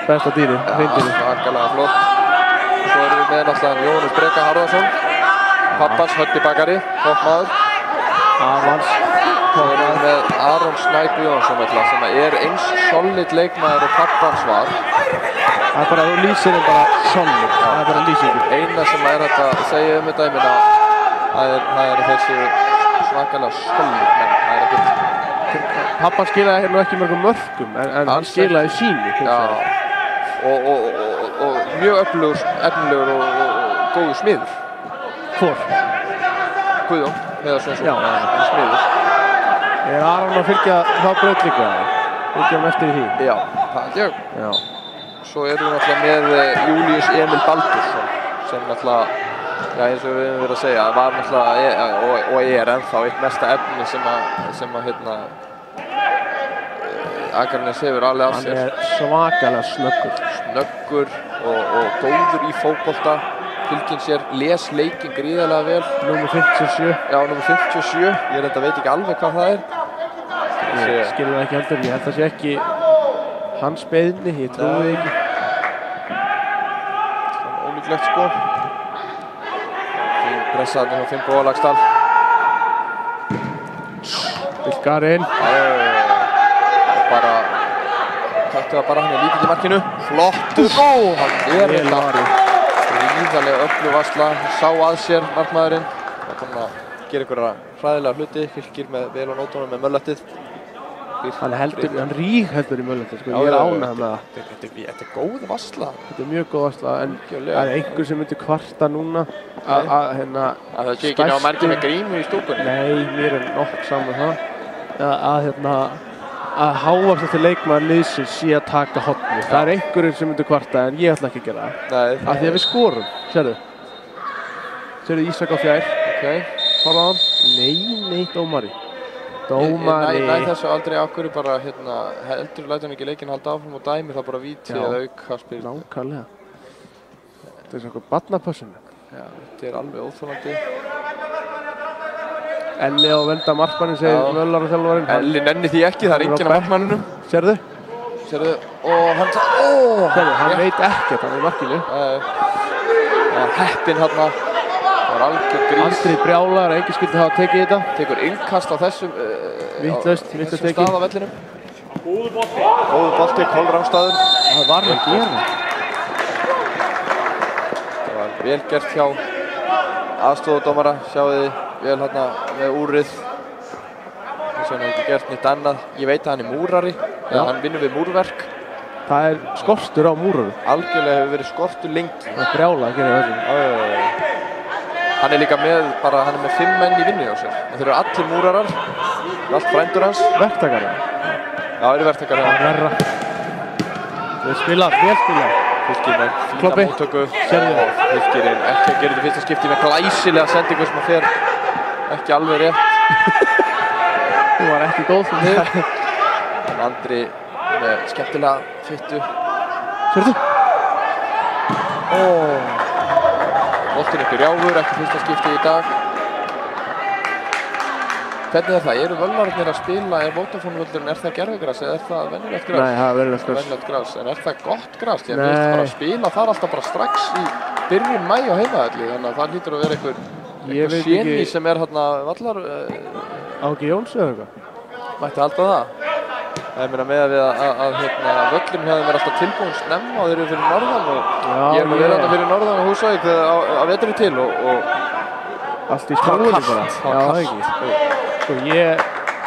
Besta dýri, hreindýri. Svakalega flott. Svo erum við með náttúrulega Jóhannes Breka Harðarsson. Pappans Höddi bakari, toppmaður. Avans. Svo erum við með Aron Snæ Guðjónsson sem er eins solid leikmaður og pappans var. Það er bara, þú lýsir hann bara solid. Það er bara lýsingur. Eina sem er hægt að segja um þetta, ég minna, það er þessi svakalega solid menn. Það er ekkert... Pappan skilaði nú ekki mörgum mörkum, en hann skilaði sínu. Já, og mjög efnilegur og góður smiður. Hvor? Guðjón, Heiðarsson, já, smiður. Er Aron að fylgja þá braut líka? Fylgja hann eftir í því? Já, já. Svo erum við náttúrulega með Júlíus Emil Baldursson sem náttúrulega, já eins og við höfum verið að segja, var náttúrulega og er ennþá eitt mesta efni sem að Akranes hefur alveg af sér. Hann er svakalega snöggur. Snöggur og góður í fótbolta. Fylgir sér, les leikinn gríðarlega vel. Númer 57. Já, númer 57. Ég veit ekki alveg hvað það er. Ég skilur það ekki heldur. Ég held að það sé ekki hans beiðni. Ég trúi ekki. Það er ólíklegt sko. Fín pressaðni hjá Finnbo Lagsdal. Vilkar inn. Taktu það bara, hann er lítill í markinu. Flottur. Hann er þetta. Gríðarlega öflug varsla, sá að sér markmaðurinn. Það kom að gera einhverja hræðilega hluti, Fylkir með vel og nótunum með möllettið. Hann rígheldur í möllettið, sko. Ég er ánægður með það. Þetta er góð varsla. Þetta er mjög góð varsla, en það er einhver sem myndi kvarta núna að það sé ekki ná margir með grímu í stúkunni. Nei, mér er nokk saman það. Að hávaxnasti leikmaður liðsins sé að taka hornið. Það er einhverjum sem myndi kvarta, en ég ætla ekki að gera það. Nei. Af því að við skorum, sérðu. Sérðu Ísak á fjær. Ok. Fara á hann. Nei, dómari. Næ þessu aldrei akkur bara heldur lætur hann ekki leikinn halda áfram og dæmi það bara víti eða auka spil. Nákvæmlega. Þetta er svona barnapössun. Já, þetta er alveg óþolandi. Elli á venda markmanninn, segir Möllar og þjálfarinn. Elli nenni því ekki, það er enginn á markmanninum. Sérðu? Sérðu, og hann hann veit ekkert, hann í markinu. Það var heppinn hérna. Það var algjör grís. Andri brjálaður, enginn skyldi hafa tekið þetta. Tekur innkast á þessum Vitlaust tekið. stað á vellinum. Góður bolti, kolrangstaður. Það var að gera. Það var vel gert hjá aðstofudómara. Sjáðu þið vel hérna með úrið. Þess vegna hefur ekki gert neitt annað. Ég veit að hann er múrari. Hann vinnur við múrverk. Það er skortur á múrarum. Algjörlega hefur verið skortur lengi. Það er brjálað að gera þessu. Hann er líka með, hann er með 5 menn í vinnu hjá sér. Þeir eru allir múrarar. Allt frændur hans. Verktakari. Já, það eru verktakari. Verra. Vel spilað. Fylkir með Kloppi. fína móttöku. Fylkirinn ekki að gera þetta fyrsta skipti með glæsilega sendingu sem að fer ekki alveg rétt. Hún var ekki góð fyrir þig. En Andri með skemmtilega fyttu. Sérðu? Boltinn upp í Rjáfur, ekki fyrsta skipti í dag. Hvernig er það? Eru völvararnir að spila, Vodafone-völlurinn, er það gervigras eða er það venjulegt gras? Nei, það er venjulegt gras. Venjulegt gras, en er það gott gras? Ég veist bara að spila þar alltaf bara strax í byrjun maí á heimavelli, þannig að það hlýtur að vera einhver séni sem er hérna vallar... Áki Jóns eða eitthvað? Mætti halda það. Ég meina með að völlurinn hefði verið alltaf tilbúin snemma og þeir eru fyrir norðan og ég er með verið alltaf fyrir norðan á Húsavík að vetri til og allt í spáðunni bara. Já, það ekki. Sko, ég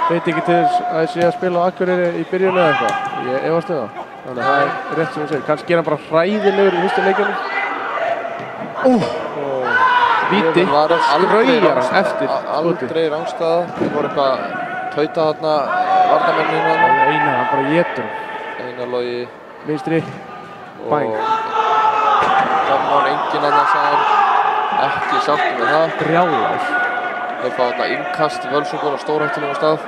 veit ekki til þess að ég sé að spila á Akureyri í byrjun eða eitthvað. Ég efast um það. Þannig að það er rétt sem þú segir. Kannski er hann bara hræðilegur í fyrstu leikjunum. Víti. Skraujar hann eftir. Aldrei rangstaða. Það voru eitthvað tauta þarna varnarmenninu þarna. Einar, hann bara étur. Einar Logi. Vinstri. Bæn. Gaman enginn annars að hann. Ekki sáttur með það. Brjálar. Þeir fá þarna innkast í Völsungur á stórhættulegum stað.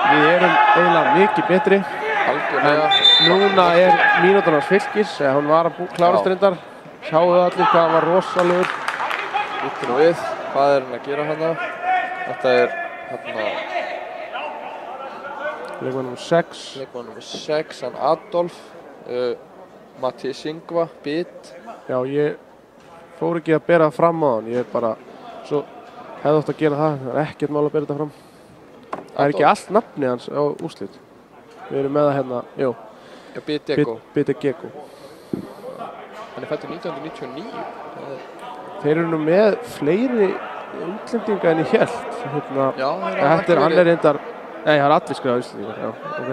Við erum eiginlega mikið betri. Algjörlega. Núna er mínúturnar Fylkis, hún var að klárast reyndar. Sjáu allir hvað hann var rosalegur. Íttir og við. Hvað er hann að gera hérna? Þetta er hérna... Leikmann nr. 6. Leikmann nr. 6, hann Adolf. Matti Singva, Bit. Já, ég fór ekki að bera það fram á hann. Ég bara... Svo hefði ótt að gera það. Það er ekkert mál að bera þetta fram. Það er ekki allt nafni hans á úrslit. Við erum með það hérna... Jú. Já, Bit-Ego. Bit-Ego. Hann er fættur 1999. Þeir eru nú með fleiri útlendinga en ég hélt. Já, hann er reyndar... Nei, það er allir skrifað Íslendingar. Já, ok.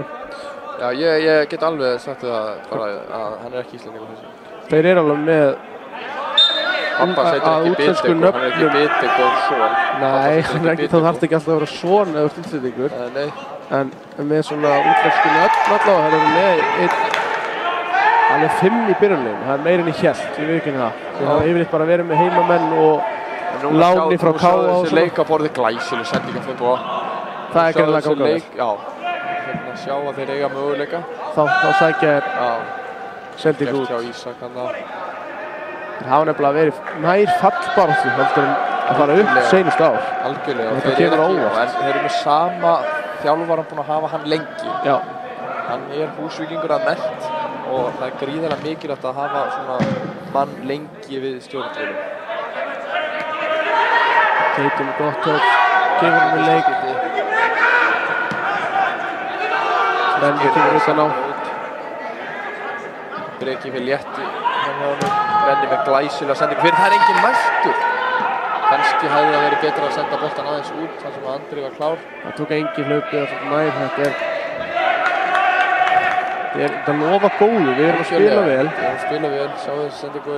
Já, ég get alveg sagt það bara að hann er ekki Íslendingur þessu. Þeir eru alveg með... Pappa segir ekki Bit-Ego, hann er ekki Bit-Ego son. Nei, hann er ekki, þá þarf ekki alltaf að vera son eða Íslendingur. Nei. En með svona útlensku nöfn allavega, það eru með hann er 5 í byrjunleginu, það er meira en ég hélt, ég veit ekki það. Það hefur yfirleitt bara verið með heimamenn og láni frá K.A. og svona. Þessi leikaborði glæsileg sendinga fyrir búa. Það er gerðilega gangað. Já, hérna sjá að þeir eiga möguleika. Þá sækja þér sending út. Gert hjá Ísak hann það. Það hafa nefnilega verið nær fallbaráttu heldur en að fara upp seinustu ár. Algjörlega. Þetta kemur á óvart. En þeir eru með sama þjálfaran búinn að hafa hann lengi. Já. Hann er Húsvíkingur að mennt og það er gríðarlega mikilvægt að hafa svona mann lengi við stjórnvölum. Keitum gott höfð, kemur með leik. Benni kemur utan á. Breki fyrir létti Benni með glæsilega sendingu fyrir. Það er enginn mættur. Kannski hefði það verið betra að senda boltan aðeins út þar sem Andri var klár. Það tók engin hlaupið og svona nær. Þetta lofa góðu, við erum að spila vel. Við erum að spila vel, sjáu þessu sendingu.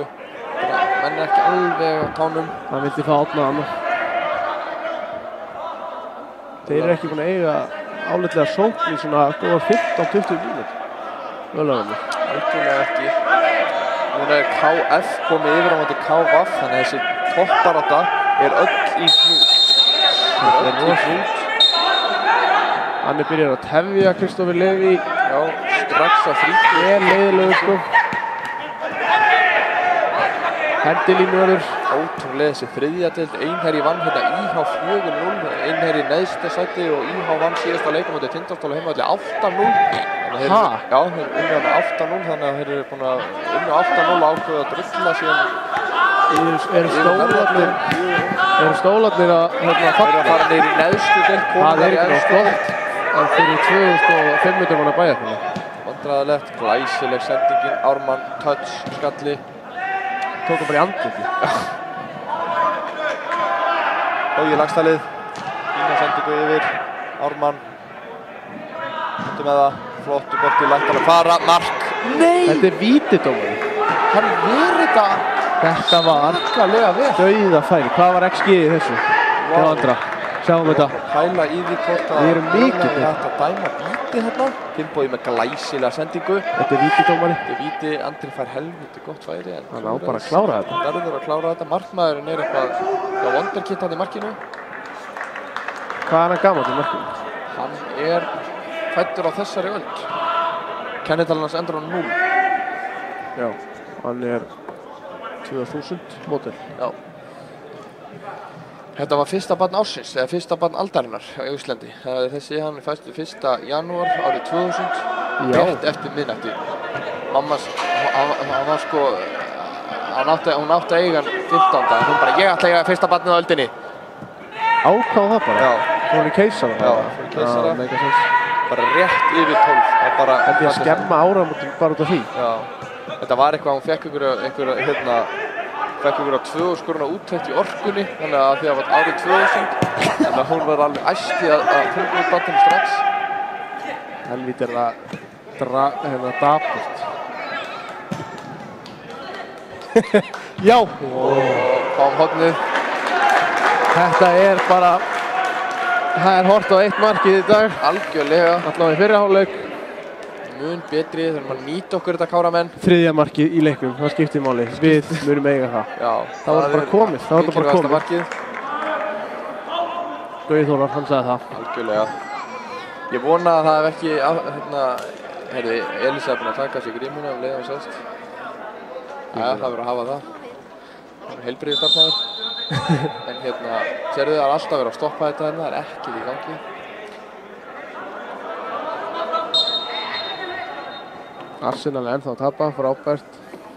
Menn er ekki alveg á tánum. Það vildi fá átnað annað. Þeir eru ekki búin að eiga álitlega sókn í svona góða 15-20 mínútur. Völaðarnir. Algjörlega ekki. Núna er KF komið yfir á móti KVF, þannig að þessi topparátta er öll í hnút. Hann er byrjað að tefja Kristoffer Levi. Já, strax að þrítu. Leiðilegur sko. Hendilínuverður. ótrúlega þessi þriðja deild. Einherji vann hérna IH 4-0, Einherji neðsta sæti og IH vann síðasta leik á móti Tindastóls á heimavelli 8-0. Ha? Já, þeir unnu hana 8-0, þannig að þeir eru búin að unnu 8-0 ákveðu að drulla síðan. Eru stólarnir að Þeir eru að fara niður í neðstu deild, það er ekki nóg gott að fyrir 2500 manna bæjarfélag. Vandræðalegt, glæsileg sendingin, Ármann, touch, skalli. Tókum bara í andliti. Bogi Laxdalið, fína sendingu yfir, Ármann. Hættu með það, flottu bolti, lættar að fara, mark. Nei! Þetta er vítidómari. Hann verið Þetta var dauðafæri. Hvað var XG í þessu? Hjá andra. Sjáum þetta. Pæla í því hvort að Við erum mikið hægt að dæma víti hérna. Finnbogi með glæsilega sendingu. Þetta er vítidómari. Þetta er víti, Andri fær helviti gott færi. Hann á bara að klára þetta. Hann verður að klára þetta. Markmaðurinn er eitthvað wonderkid hann í markinu. Hvað er hann gamall í markinu? Hann er fæddur á þessari öld. Kennitalan hans endur á 0. Já, hann er 2000 módel. Já. Þetta var fyrsta barn ársins, eða fyrsta barn aldarinnar á Íslandi. Þessi hann er fæddur 1. janúar árið 2000, rétt eftir miðnætti. Mammas, hann var sko, hún átti að eiga hann 15. Hún bara, ég ætla að eiga fyrsta barnið á öldinni. Ákvað það bara? Já. Hún er keisara? Já, hún er keisara. Mega sens. Bara rétt yfir 12. Held ég að skemma áramótin bara út af því? Já. Þetta var eitthvað, hún fekk einhverja 2000 króna úttekt í Orkunni, þannig að því að það var árið 2000, þannig að hún var alveg æst í að fylgja út batinu strax. Helvíti er það dapurt. Já! Og fáum hornið. Þetta er bara, það er hort á eitt markið í dag. Algjörlega. Allavega í fyrri hálfleik. Mun betri, þurfum að nýta okkur þetta Káramenn. Þriðja markið í leiknum, það skiptir máli. Við munum eiga það. Já. Það var bara komið, Mikilvægasta markið. Gauði Þórar, hann sagði það. Algjörlega. Ég vona að það hef ekki, Elísa er búin að taka sér grímuna um leið og sest. Jæja, það verður að hafa það. Það er heilbrigður starfsmaður. En sérðu það er alltaf verið að stoppa þetta hérna, það er ekkert í gangi. Arsenal er ennþá að tapa, frábært.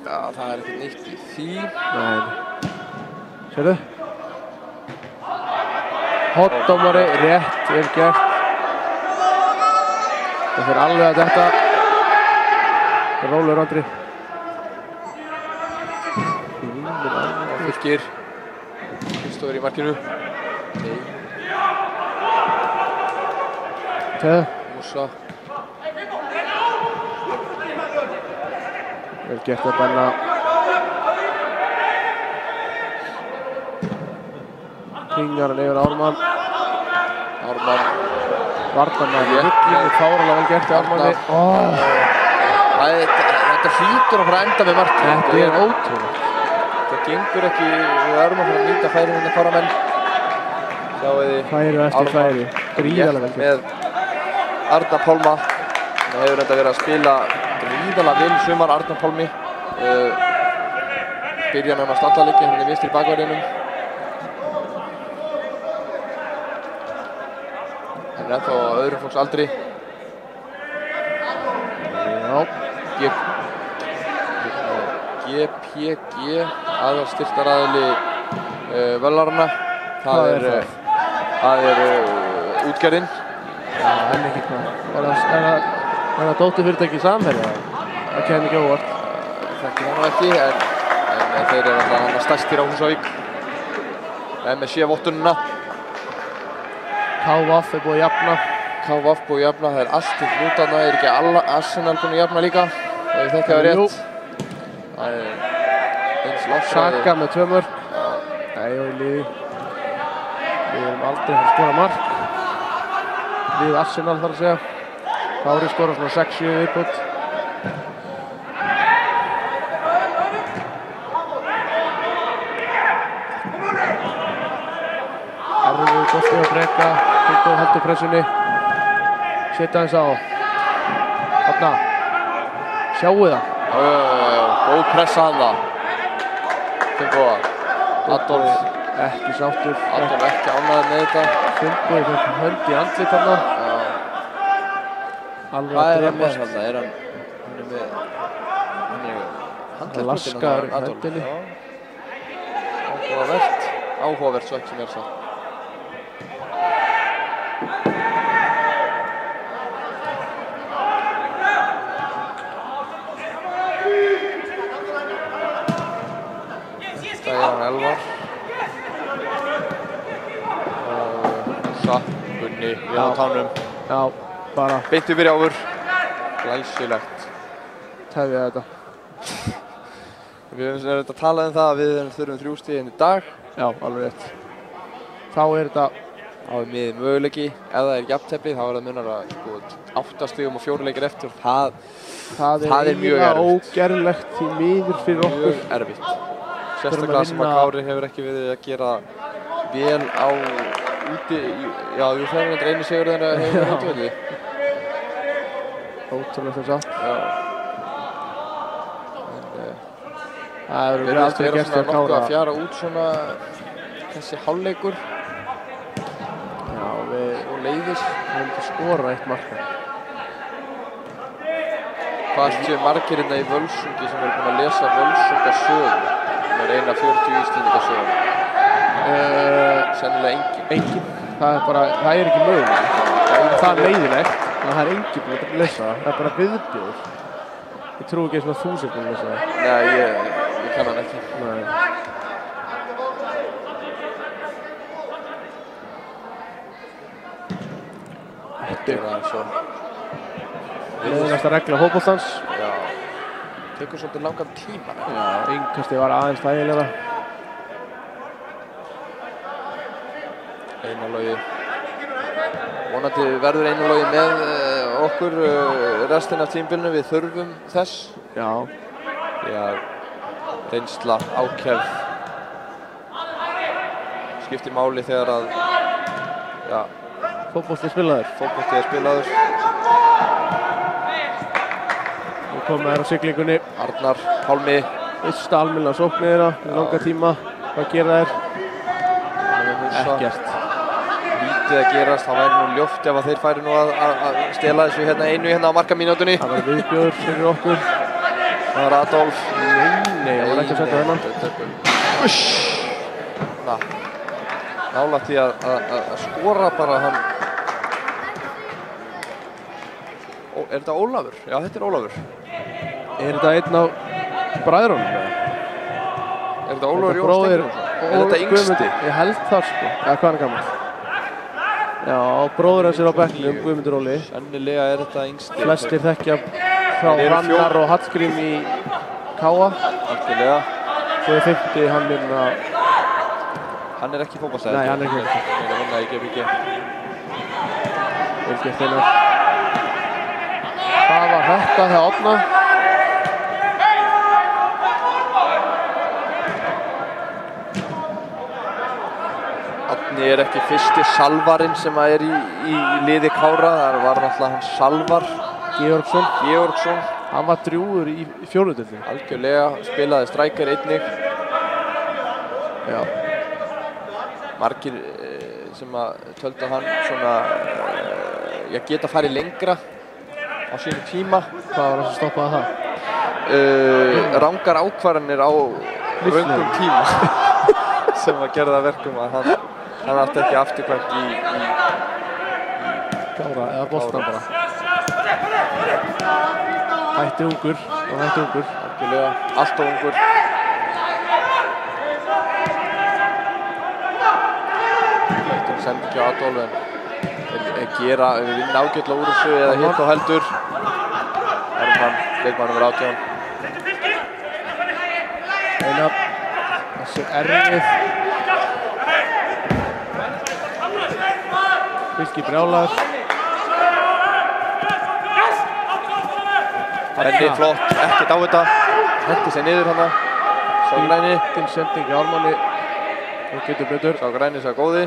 Já, það er ekkert nýtt í því. Nei. Sérðu? Hotdómari, rétt er gert. Það fyrir alveg að þetta. Rólur Andri. Fylkir. Kristófur í markinu. Nei. Teðu. Músa. Vel gert að banna. Pingar hann yfir Ármann. Ármann. Varnarmann í rullinu, fáralega vel gert í Ármanni. Þetta hlýtur að fara að enda með markið. Þetta er ótrúlega. Það gengur ekki, við erum að fara að nýta færi hérna Káramenn. Sjáuði Færi eftir færi, gríðarlega vel gert. Með Arnar Pálma. Það hefur enda verið að spila gríðarlega vel sumar Arnar Pálmi. Byrja nánast alla leiki hérna í vinstri bakverðinum. Hann er ennþá á öðrum flokks aldri. Já. GPG, aðalstyrktaraðili Völarna. Það er útgerðin. Já, enn ekki hvað. Er það dótturfyrirtæki Samherja? Það kemur ekki óvart. Þekki það nú ekki, en þeir eru alltaf stærstir á Húsavík. MSC-vottunina. KVF er búið að jafna. KVF búið að jafna, það er allt til hlutana, er ekki Arsenal búin að jafna líka. Það er þetta að vera rétt. Það er eins lofsaði. Saka með 2 mörk. Nei, og í liði. Við erum aldrei að skora mark. Við Arsenal þarf að segja. Kári skora svona 6-7 viðbútt. Erfiður bolti að breyta. Finnbo heldur pressunni. Setja hans á. Þarna. Sjáu það. Góð pressa hann það. Finnbo. Adolf ekki sáttur. Adolf ekki ánægður með þetta. Finnbogi fekk hönd í andlit þarna. Alveg Hvað að er hann með drepast. þarna? Hann er með handleggbrotin Laskaður í Adolf. höndinni. Já. Áhugavert svo ekki mér sagt. Það er hann Elvar. Gunni við á tánum. Já, bara Beint yfir í áfur. Glæsilegt. tefja þetta. Við höfum þetta talað það að við þurfum 3 stig í dag. Já, alveg rétt. Þá er þetta Þá er miðið möguleiki. Ef það er jafntefli þá er það munar að 8 stigum og 4 leikir eftir. Það er mjög erfitt. ógerlegt því miður fyrir okkur. Mjög erfitt. Sérstaklega sem að Kári hefur ekki verið að gera vel á úti. Já, við þarfum þetta einu sigur þegar það hefur verið útvöldi. Ótrúlega þess að. Já. Það eru Við erum aldrei vera gert svona að nokkuð Kára. að fjara út svona þessi hálfleikur Já, við og leiðis. höfum ekki skora eitt marka. Hvað séu margir hérna í Völsungi sem eru búin að lesa Völsungasögu? Það er eina 40 Íslendingasögu. Sennilega engin. Engin. Það er ekki mögulegt. Það er leiðilegt. Það er engin búin að lesa það. Það er bara viðbjóður. Ég trúi ekki eins og 1000 búin að lesa það. Nei, ég kann hann ekki. Nei. Þetta er það svo. Leiðilegasta regla fótboltans. Já. Tekur svolítið langan tíma. Já, innkastið var aðeins þægilegra. Einar Logi. Vonandi verður Einar Logi með okkur restina af tímabilinu. Við þurfum þess. Já. Já, reynsla, ákefð skiptir máli þegar að Fótbolti spilaður. fótbolti er spilaður. Við komum þær á siglingunni. Arnar, Pálmi. Fyrsta almennilega sóknir þeirra í langa tíma. Hvað gera þær? Ekkert. Lítið að gerast, það væri nú ljótt ef að þeir færi nú að stela þessu einu hérna á markamínútunni. Það var viðbjóður fyrir okkur. Það var Adolf. Nei, ég var ekki að setja þennan. Nálægt því að skora bara hann. Er þetta Ólafur? Já, þetta er Ólafur. Er þetta einn af bræðrunum? Er þetta Ólafur Jón Steingrímsson? Er þetta yngsti? Ég held það sko. Já, hvað er hann gamall? Já, bróður hans er á bekknum, Guðmundur Óli. Sennilega er þetta yngsti. Flestir þekkja frá Þeir eru Hrannar og Hallgrím í Káa. Algjörlega. Svo er 50 hann minna. Hann er ekki fótboltæður. Nei, hann er ekki fótboltæður. Hann er að vinna í GBG. Vel gert Einar. Hvað var þetta hjá Árna? Árni er ekki fyrsti salvarinn sem er í liði Kára. Það var náttúrulega hans salvar. Georgsson. Hann var drjúgur í fjórðudeildinni. Algjörlega. Spilaði strækjar einnig. Já. Margir sem að töldu hann svona geta farið lengra á sínum tíma. Hvað var það sem stoppaði það? Rangar ákvarðanir á röngum tíma sem að gera það verkum að hann átti ekki afturkvæmt í Kára eða boltan bara. Hætti ungur og hætti ungur. Algjörlega, allt of ungur. Þetta sendi ekki á Adolf en við vinna ágætlega úr þessu eða hitt og heldur. Hermann, leikmann nr. 18. Einar, þessi erfið. Fylki brjálaður. Renni flott, ekkert á þetta. Hendi sig niður hana. Sá Græni. Fín sending í Ármanni. Og getur betur. Sá Græni sá góði.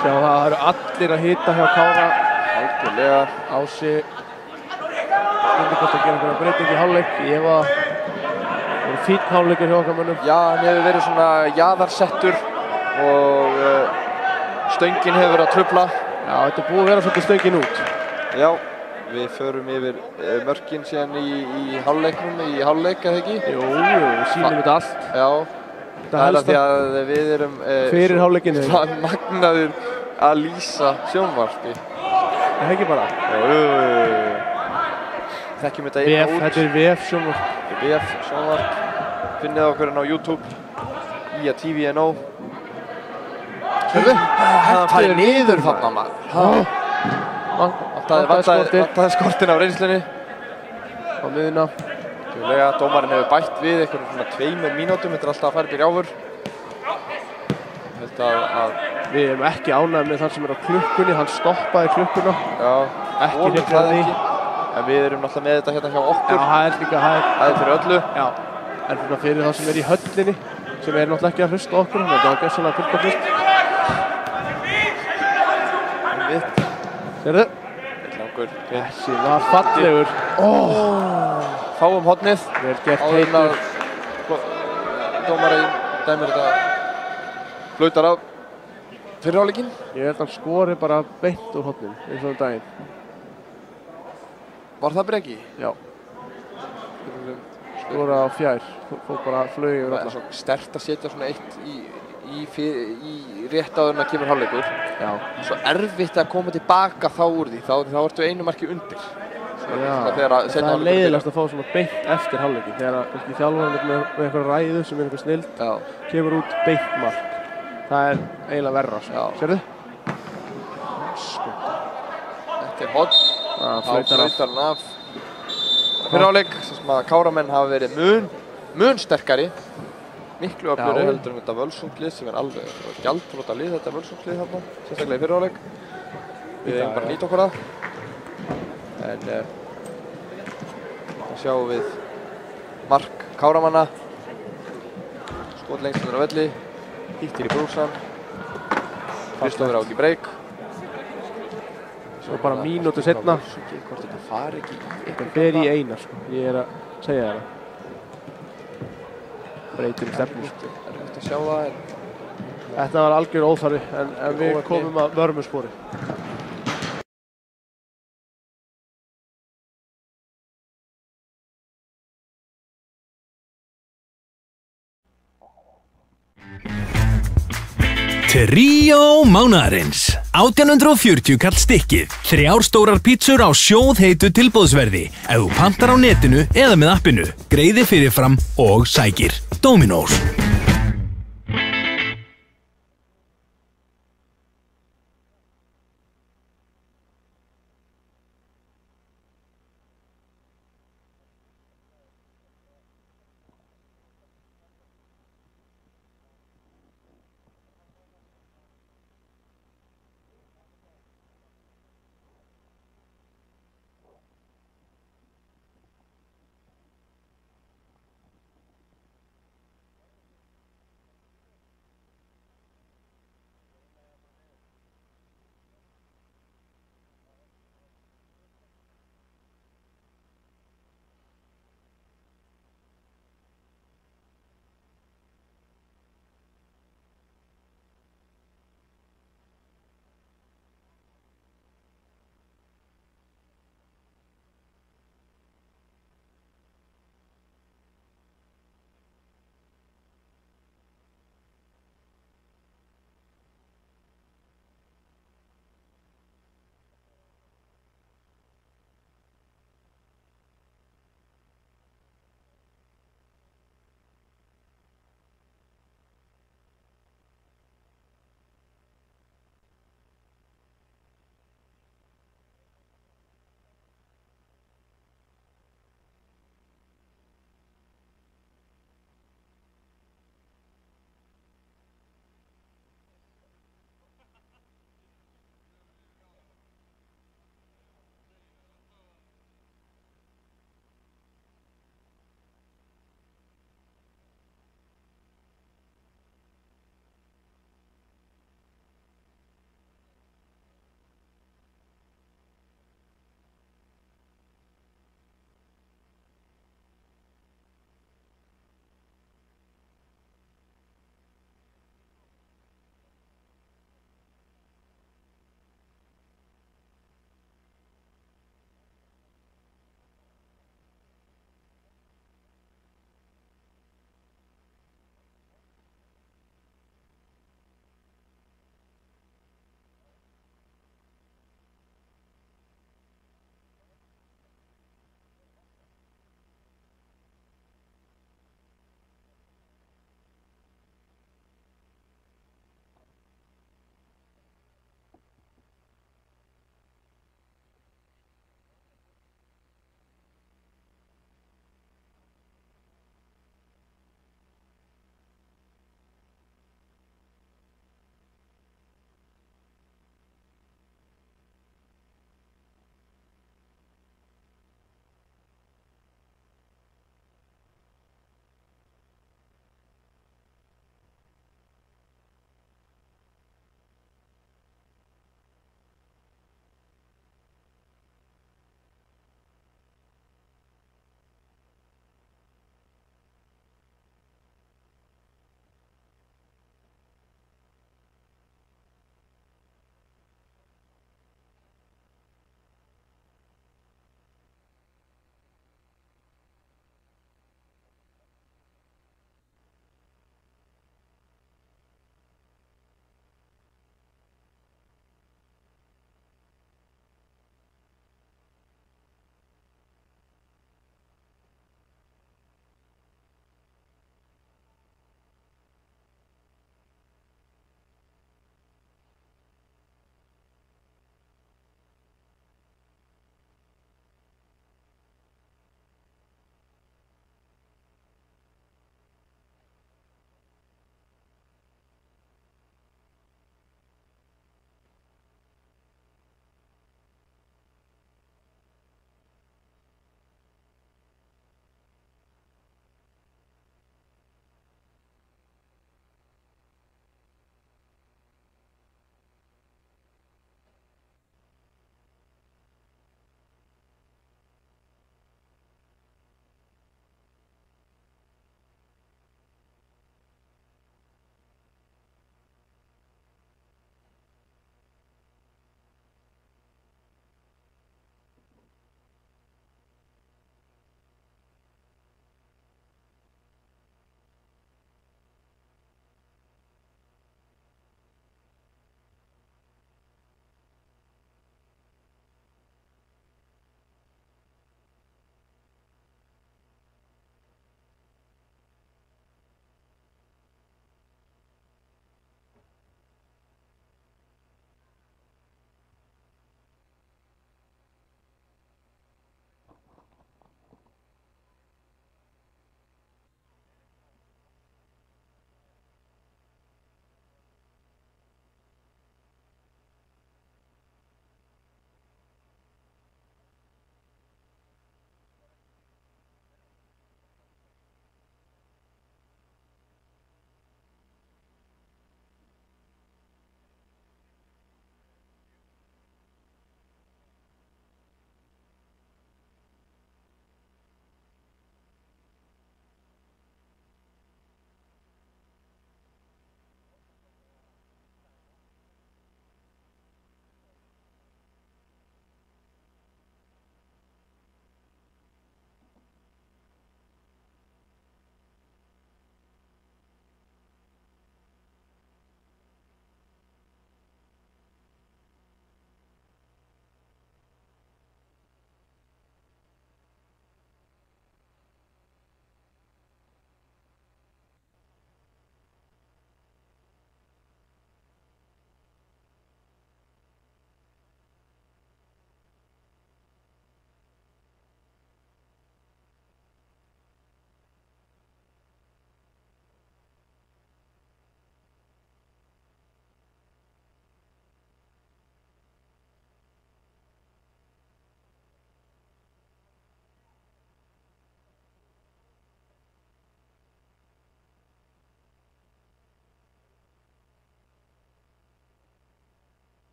Sjá, það eru allir að hita hjá Kára. Algjörlega. Ási. Stundum hvort að gera einhverja breyting í hálfleik. Ég var fínn hálfleikur hjá okkar mönnum. Já, hann hefur verið svona jaðarsettur og stöngin hefur verið að trufla. Já, þetta er búið að vera svolítið stöngin út. Já, við förum yfir mörkin síðan í hálfleiknum, í hálfleik, eða ekki? Jú, við sýnum þetta allt. Já, það er að því að við erum fyrir hálfleikinn. magnaður að lýsa sjónvarpi. Það ekki bara. Þekkjum þetta inn og út. Þetta er VF sjónvarp. VF sjónvarp. Finnið okkur á YouTube. IA.TV.no. Sérðu? Það færi niður þarna maður. Vantaði skortin á reynslunni. Á miðuna. Tjóðlega, dómarinn hefur bætt við einhverjum svona 2 mínútum. Þetta er alltaf að fara upp í rjáfur. Við erum ekki ánægðir með þann sem er á klukkunni. Hann stoppaði klukkuna. Já, ekki hrifnaði því. En við erum náttúrulega með þetta hérna hjá okkur. Já, það er líka, það er fyrir öllu. Já, en fyrir það sem er í höllinni, sem er náttúrulega ekki að hlusta okkur, þetta var gerðsannlega fullt að hlusta. Sérðu? Þessi var fallegur. Fáum hornið. Vel gert Heitur. Dómarinn dæmir þetta flautar af fyrir hálfleikinn. Ég held að hann skori bara beint úr horninu, eins og daginn. Var það breki? Já. Skora á fjær, fór bara flög yfir alla. Það er svo sterkt að setja svona eitt í rétt áður en að kemur hálfleikur. Já. Svo erfitt að koma tilbaka þá úr því, þá ertu einu marki undir. Já, það er leiðilegast að fá svona beint eftir hálfleikin. Þegar kannski þjálfarinn með einhverja ræðu sem er einhver snild, kemur út beint mark. Það er eiginlega verra, sko. Sérðu? Þetta er hot. Flautar hann af. Fyrir hálfleik, sem að Káramenn hafa verið mun sterkari. Miklu öflugri heldur en þetta Völsunglið sem er alveg gjaldþrota lið, þetta Völsunglið þarna, sérstaklega í fyrir hálfleik. Við eigum bara að nýta okkur það. En það sjáum við mark Káramanna. Skot lengst undir á velli. Hittir í brúsan. Kristófur á ekki breyk. Svo bara mínútu seinna. Hvort þetta fari ekki. Þetta fer í eina, sko. Ég er að segja það. Breytum stefnu. Erfitt að sjá það en... Þetta var algjör óþarfi, en við komum að vörmuspori. Tríó mánaðarins. 1840 kall stykkið. 3 stórar pítsur á sjóðheitu tilboðsverði. Ef þú pantar á netinu eða með appinu. Greiði fyrirfram og sækir. Dominos.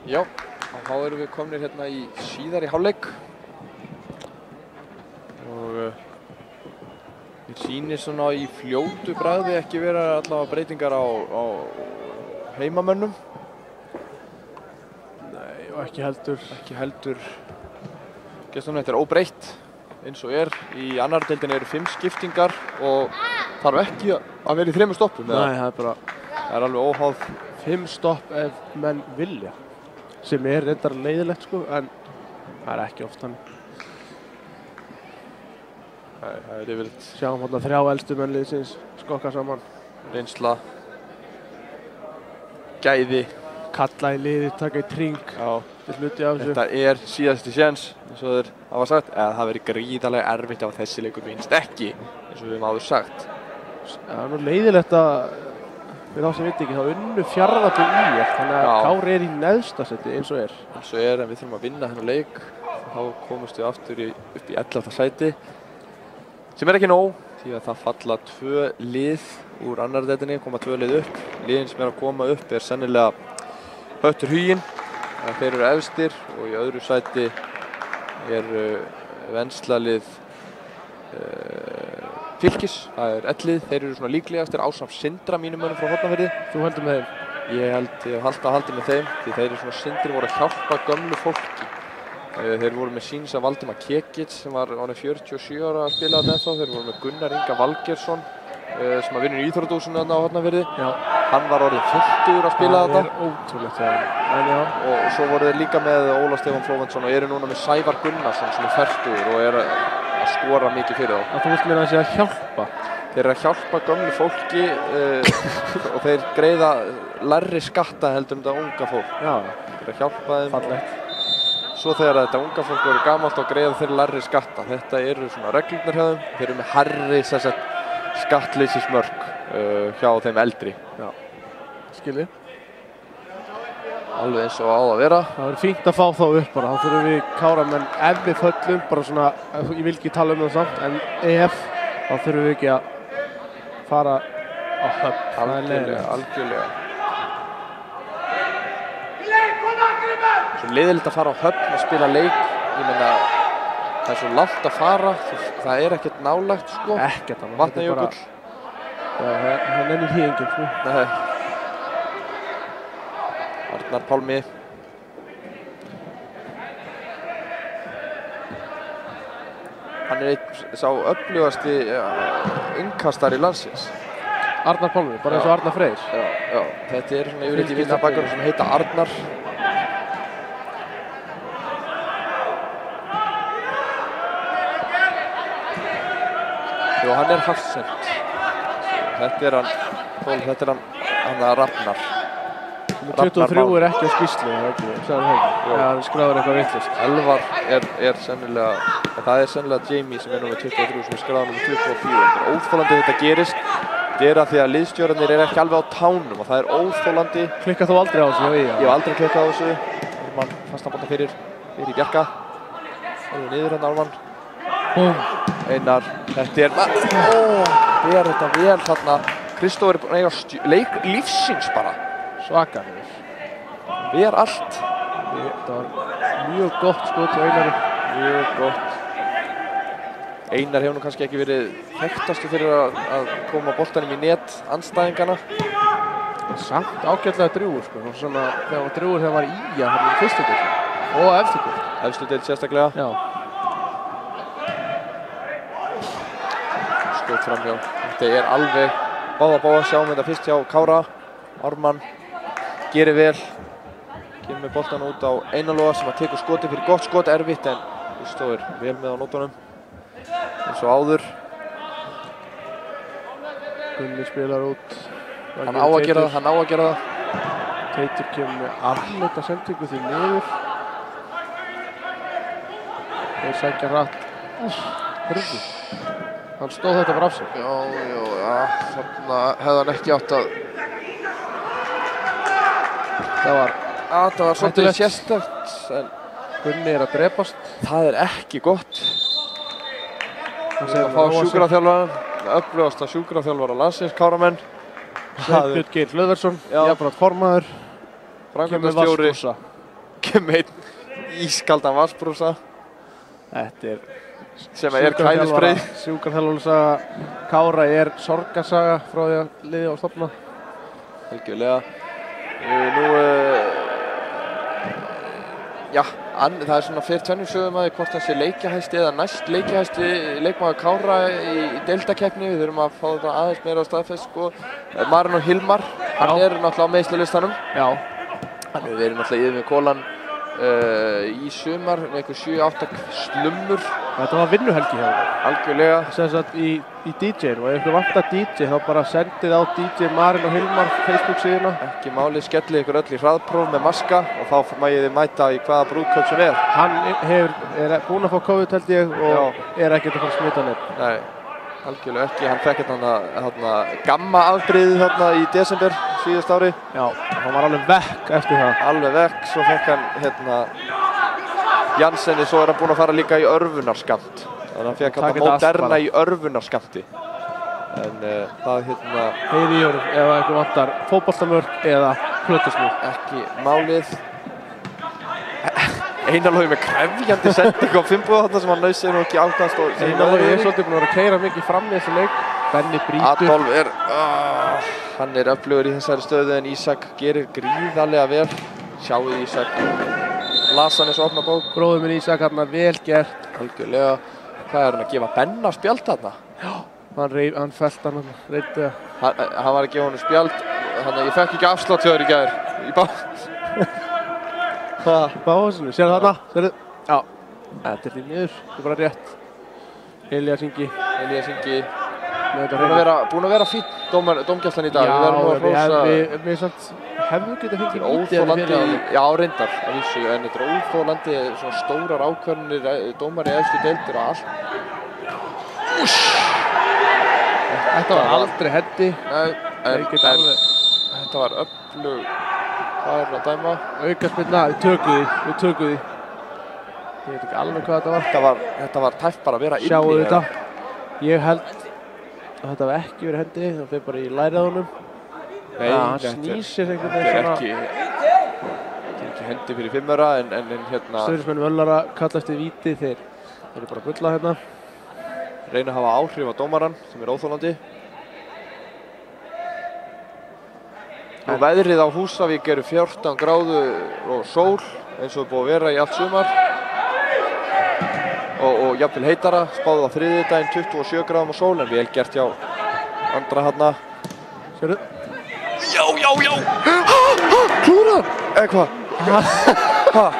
Já, og þá erum við komnir hérna í síðari hálfleik og mér sýnir svona í fljótu bragði ekki vera allavega breytingar á heimamönnum. Nei, og ekki heldur. Ekki heldur. Gestunum, þetta er óbreytt eins og er. Í annar deildinni eru 5 skiptingar og þarf ekki að vera í 3 stoppum. Nei, það er bara... Það er alveg óháð. 5 stopp ef menn vilja. Sem er reyndar leiðilegt sko, en það er ekki oft þannig. Nei, það er yfirleitt. Sjáum hérna 3 elstu menn liðsins skokka saman. Reynsla. Gæði. Kalla í liði, taka í tring. Já. Þetta er hluti af þessu. Þetta er síðasti séns, eins og þeir hafa sagt. Eða það verið gríðarlega erfitt ef þessi leikur vinnst ekki, eins og við höfum áður sagt. Það er nú leiðilegt að við þá sem veit ekki, þá unnu Fjarðabyggð ÍR, þannig að Kári er í neðsta seti eins og er. Eins og er, en við þurfum að vinna þennan leik. Þá komumst við aftur upp í 11. sæti. Sem er ekki nóg, því að það falla 2 lið úr annar deildinni, koma 2 lið upp. Liðin sem er að koma upp er sennilega Höttur Huginn. Þeir eru efstir og í öðru sæti er Venslalið Fylkis, það er L-lið, þeir eru svona líklegastir ásamt Sindra mínum mönnum frá Hornafirði. Þú heldur með þeim? Ég hef haldið með þeim, því þeir eru svona Sindri voru að hjálpa gömlu fólki. Þeir voru með síns að Valdimar Kekic sem var ánum 47 ára að spila þetta ennþá. Þeir voru með Gunnar Inga Valgeirsson sem að vinna í Íþróttahúsinu þarna á Hornafirði. Já. Hann var orðinn 50 að spila þetta. Það er ótrúlegt þegar. Og svo voru þeir líka með Óla Stefán Flóventsson og eru núna með Sævar Gunnarsson sem er 40 og er að skora mikið fyrir þá. Þú vilt meina að sé að hjálpa? Þeir eru að hjálpa gömlu fólki og þeir greiða lægri skatta heldur þetta unga fólk. Já. Þeir eru að hjálpa þeim. Fallegt. Svo þegar þetta unga fólk verður gamalt og greiða þeir lægri skatta. Þetta eru svona reglurnar hjá þeim. Þeir eru með hærri skattleysismörk hjá þeim eldri. Já. Skilji. Alveg eins og á að vera. Það verður fínt að fá þá upp bara. Þá þurfum við Káramenn ef við föllum, bara svona, ég vil ekki tala það samt, en ef, þá þurfum við ekki að fara á Höfn. Algjörlega. Svo leiðilegt að fara á Höfn og spila leik. Ég meina, það er svo langt að fara. Það er ekkert nálægt, sko. Ekkert annað. Vatnajökull. Það nefnir því enginn, sko. Nei. Arnar Pálmi. Hann er sá öflugasti innkastari landsins. Arnar Pálmi, bara eins og Arnar Freyr. Já. Þetta er svona yfirleitt í vinstri bakverðum sem heita Arnar. Og hann er hafsend. Þetta er hann að Rafnar. 23 er ekki á skýrslu, sagði það ekki. Já, hann skráður eitthvað vitlaust. Elvar er sennilega, það er sennilega Jamie sem er númer 23 sem er skráður númer 24. Það er óþolandi þetta gerist. Þetta er að því að liðsstjórarnir er ekki alveg á tánum og það er óþolandi. Klikkað þú aldrei á þessu? Ég hef aldrei klikkað á þessu. Ármann fastanbanda fyrir í Bjarka. Alveg niður hann Ármann. Einar, þetta er þetta vel þarna. Kristóf er búinn að eiga leik lífsins bara. Svakalegur. Ver allt. Þetta var mjög gott skot hjá Einari. Mjög gott. Einar hefur nú kannski ekki verið þekktastu fyrir að koma boltanum í net andstæðingana. Samt ágætlega drjúgur, sko. Svona þegar hann var drjúgur þegar hann var í hann í fyrstu deild og efstu deild. Efstu deild sérstaklega. Já. Skot framhjá. Þetta er alveg báða sjáum þetta fyrst hjá Kára. Ármann gerir vel. Kemur með boltan út á Einarloga sem að tekur skoti fyrir gott skot, erfitt en stóður vel með á nótunum. Eins og áður. Gunni spilar út. Hann á að gera það. Teitur kemur með afleita sendingu því niður. Þeir sækja hratt. Hörðu. Hann stóð þetta bara af sig. Já, þarna hefði hann ekki átt að... Það var svolítið sérstakt, en Gunni er að drepast. Það er ekki gott. Það er að fá sjúkraþjálfaran, öflugasta sjúkraþjálfara landsins, Káramenn. Sveinbjörn Geir Hlöðversson, jafnframt formaður. Framkvæmdastjóri. fengum einn ískaldan vatnsbrúsa. Þetta sem kælisbreið. Sjúkraþjálfarsaga Kára sorgarsaga frá því að liðið var stofnað. Algjörlega. Það er svona fyrir tvennum sögum að hvort það sé leikjahæsti eða næst leikjahæsti leikmaður Kára í deildakeppni. Við þurfum að fá þetta aðeins meira á staðfest sko. Marino Hilmar, hann náttúrulega á meiðslalistanum. Já. Hann hefur verið náttúrulega yfir með kolan í sumar með einhver 7-8 slummur. Þetta var vinnuhelgi hjá það. Algjörlega. Sem sagt í DJ-inu og ef ykkur vantar DJ þá bara sendið á DJ Marino Hilmar Facebook síðuna. Ekki málið, skellið ykkur öll í hraðpróf með maska og þá mægið þið mæta í hvaða brúðkaup sem er. Hann er búinn að fá COVID held ég og er ekkert að fara að smita neitt. Nei, algjörlega ekki. Hann fekk hérna gamma afbrigðið hérna í desember síðust ári. Já, hann var alveg vekk eftir það. Alveg vekk, svo fekk hann hérna Jansseni, svo er hann búinn að fara líka í örvunarskamt. Þannig að hann fekk hérna Moderna í örvunarskammti. En það hérna... Heiði í orð ef eitthvað vantar fótboltamörk eða plötusmörk. Ekki málið. Einar Logi með krefjandi sendingu á Finnboga þarna sem hann nausið nú ekki afkast. Einar Logi svolítið búinn að vera að keyra mikið fram í þessu leik. Benni brýtur. Adolf hann öflugur í þessari stöðu en Ísak gerir gríðarlega vel. Sjáu Ísak. Las hann eins og opna bók. Bróður minn Ísak hann vel gert. Algjörlega. Hvað er hann að gefa Benna spjald þarna? Já. Hann fellt hann reyndi það. Hann var að gefa honum spjald. Þannig að ég fekk ekki afslátt hjá þér í gær. Í básinu. Sérðu þarna? Sérðu? Já. Þetta er því niður. Þetta er bara rétt. Elías Ingi. Búinn að vera fínt dómgæslan í dag. Við hefðu getað fengið óþolandi, já reyndar að vísu, en þetta er óþolandi svona stórar ákvörðunir, dómar í efstu deildir og allt. Þetta var aldrei hendi. Nei, en þetta var öflug, hvað er það að dæma? Aukaspyrna, við tökum því. Ég veit ekki alveg hvað þetta var. Þetta var tæft bara að vera inni. Sjáu þetta. Ég held að þetta var ekki verið hendi, það fyrir bara í lærið á honum. Nei, hann snýsir einhvern veginn svona. Þetta er ekki hendi fyrir fimmara en hérna... Stuðningsmenn Völlara kalla eftir víti, þeir eru bara að bulla hérna. Reyna að hafa áhrif á dómarann sem er óþolandi. Og veðrið á Húsavík eru 14 gráðu og sól eins og er búið að vera í allt sumar. Og jafnvel heitara, spáðu á þriðjudaginn 27 gráðum og sól en vel gert hjá andra hérna. Sérðu? Já! Klúran! Hvað?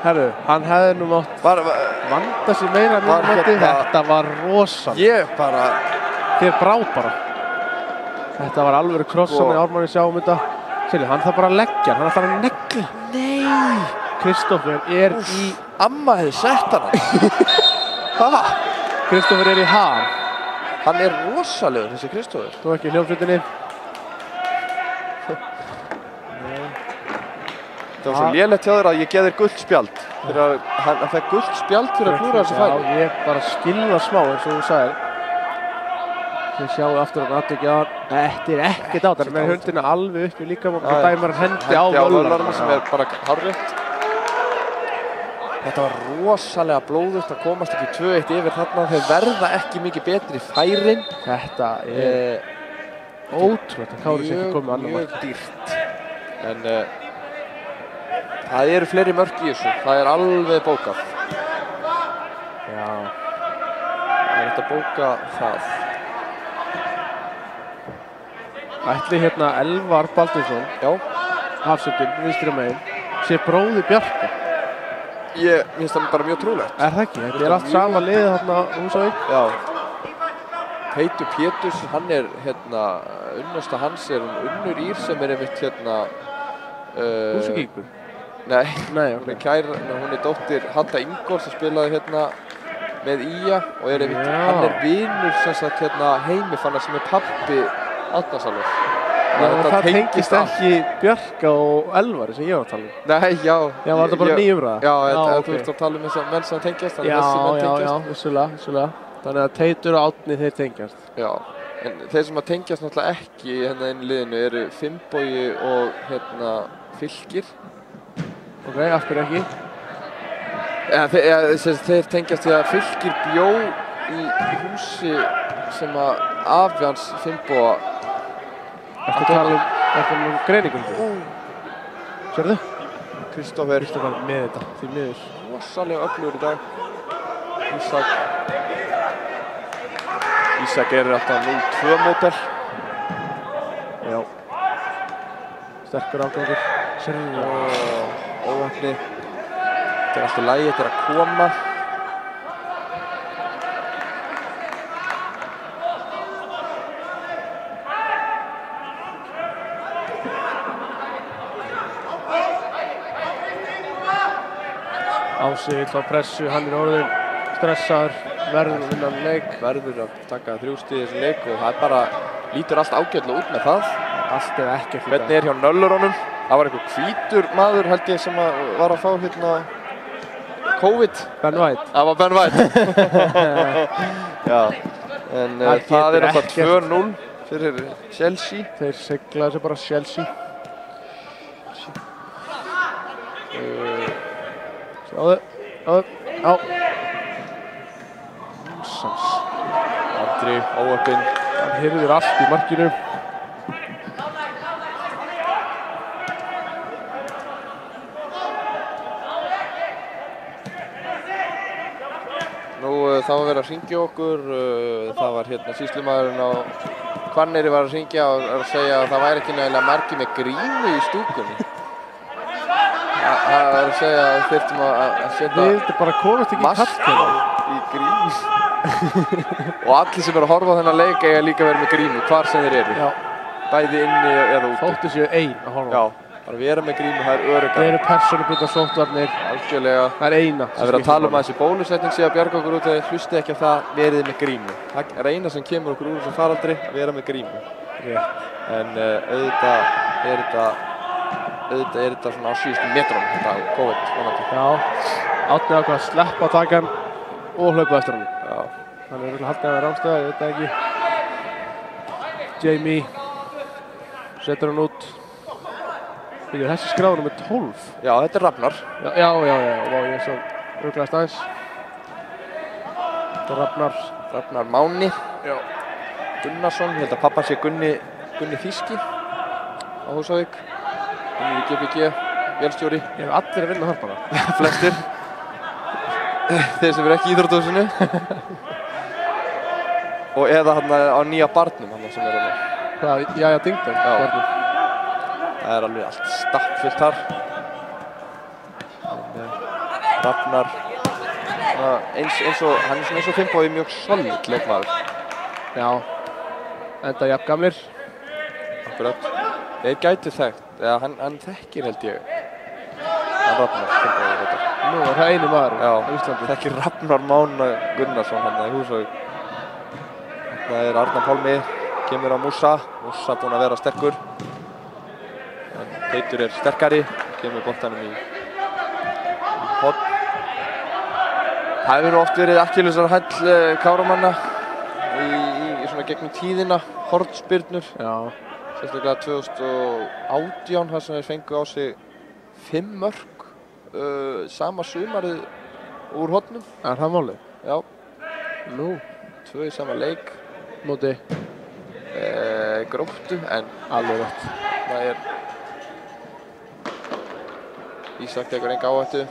Herru, hann hefði nú mátt vanda sér meira að mjög mati. Þetta var rosalega. Þér brá bara. Þetta var alveg krossan í Ármanni, sjáum þetta. Sérðu, hann þarf bara að leggja, hann þarf að negla. Nei! Kristoffer er í... Amma hefði sett hann. Kristoffer er í ham. Hann er rosalegur, þessi Kristoffer. Þú ekki í hljómsveitinni. Það var svo lélegt hjá þér að ég geði þér gult spjald. Hann fekk gult spjald fyrir að klúra þessu færi. Já, ég bara skilða smá eins og þú sagðir. Þið sjáu aftur að atvikið á hann. Þetta er ekkert á þetta. Með hundina alveg upp í líkamann og dæmar hendi á Völlarna sem er bara hárrétt. Þetta var rosalega blóðugt að komast ekki 2-1 yfir þarna. Þeir verða ekki mikið betri færin. Þetta er ótrúlegt að Kári sé ekki komið annar mark. Mjög dýrt. En það eru fleiri mörk í þessu. Það er alveg bókað. Já. Það er hægt að bóka það. Ætli hérna Elvar Baldursson, hafsendinn, vinstri megin, sé bróðir Bjarka. Mér finnst það bara mjög trúlegt. Er það ekki? Þetta er allt sama liðið þarna Húsavík. Já. Teitur Péturs, hann er hérna, unnusta hans er Unnur Ír sem er einmitt hérna... Húsavíkur? Nei, ok. Hún er dóttir Hadda Ingólfs sem spilaði hérna með Ía og er einmitt, hann er vinur sem sagt hérna Heimifannar sem er pabbi Adnarsalvar. Það tengist ekki Bjarka og Elvari sem ég var að tala um. Nei, já. Já, var þetta bara ný umræða? Já, þú ert að tala um þess að menn sem tengjast, þannig að þessi menn tengjast. Já, vissulega. Þannig að Teitur og Árni þeir tengjast. Já, en þeir sem að tengjast náttúrulega ekki hérna inn í liðinu eru Finnbogi og hérna Fylkir. Ok, af hverju ekki? Þeir tengjast því að Fylkir bjó í húsi sem að afi hans Finnboga. Ertu að tala um greiningum? Sérðu? Kristófer með þetta, því miður. Rosalega öflugur í dag. Ísak er alltaf 0-2 mótel. Já. Sterkur afgangur. Sérðu? Óvapni. Þetta er alltaf í lagi, þetta er að koma. Ási vill fá pressu, hann er orðinn stressaður, verður að vinna leik. Verður að taka 3 stig í þessu leik og það er bara, lítur allt ágætlega út með það. Allt eða ekkert. Hvernig er hjá Nöllurunum? Það var einhver hvítur maður held ég sem var að fá hérna COVID. Ben White. Það var Ben White. Já, en það er alltaf 2-0 fyrir Chelsea. Þeir sigla þessu bara Chelsea. Sjáðu, á. Sans. Andri, óöppinn. Hann hirðir allt í markinu. Það var verið að hringja okkur, það var hérna sýslumaðurinn á Hvanneyri var að hringja og að segja að það væri ekki nægilega margir með grímu í stúkunni. Það var að segja að þyrftum að setja Við þetta bara komast ekki maskar í grímu. Og allir sem eru að horfa á þennan leik eiga líka verið með grímu, hvar sem þeir eru. Já. Bæði inni eða úti. Þóttu séu ein að horfa. Já. Bara vera með grímu, það er öruggar. Þeir eru persónubundnar sóttvarnir. Algjörlega. Það er eina. Það er verið að tala um að þessi bólusetning sé að bjarga okkur út eða hlusti ekki að það verið með grímu. Það er eina sem kemur okkur úr þessum faraldri að vera með grímu. Rétt. En auðvitað er þetta svona á síðustu metrum, þetta COVID vonandi. Já. Átni ákvað að sleppa takan og hlaupa eftir hann. Já. Hann er örugglega haldið að vera rámstöða, ég veit það ekki. Jamie setur hann út. Þessi skráður með 12. Já, þetta er Rafnar. Já, vá, ég svo ruglaðist aðeins. Þetta er Rafnar Máni. Já. Gunnarsson, ég held að pappa sé Gunni Þíski á Húsavík. Gunni í GPG, vélstjóri. Ég hef allir að vinna þar bara. Flestir. Þeir sem eru ekki í íþróttahúsinu. Og eða hann á nýja barnum hann sem er hann. Hvað, Jæja Dingdong? Já. Barnum. Það er alveg allt stappfullt þar. Rafnar, hann er svona eins og Finnbogi mjög solid leikmaður. Já, enda jafn gamlir. Akkurat. Þeir gætu þekkt, eða hann þekkir held ég. Hann Rafnar, Finnbogi þetta. Nú er það einu maður á Íslandi. Þekkir Rafnar Mána Gunnarsson hann í Húsavík. Það er Arnar Pálmi, kemur á Músa búinn að vera sterkur. Teitur er sterkari, kemur boltanum í horn. Það hefur oft verið akkilesarhæll Káramanna í svona gegnum tíðina, hornspyrnur. Já. Sérstaklega 2018 þar sem þeir fengu á sig 5 mörk sama sumarið úr hornum. Er það málið? Já. Nú. 2 í sama leik. Móti? Gróttu, en alveg rétt. Það er Ísak tekur enga áhættu.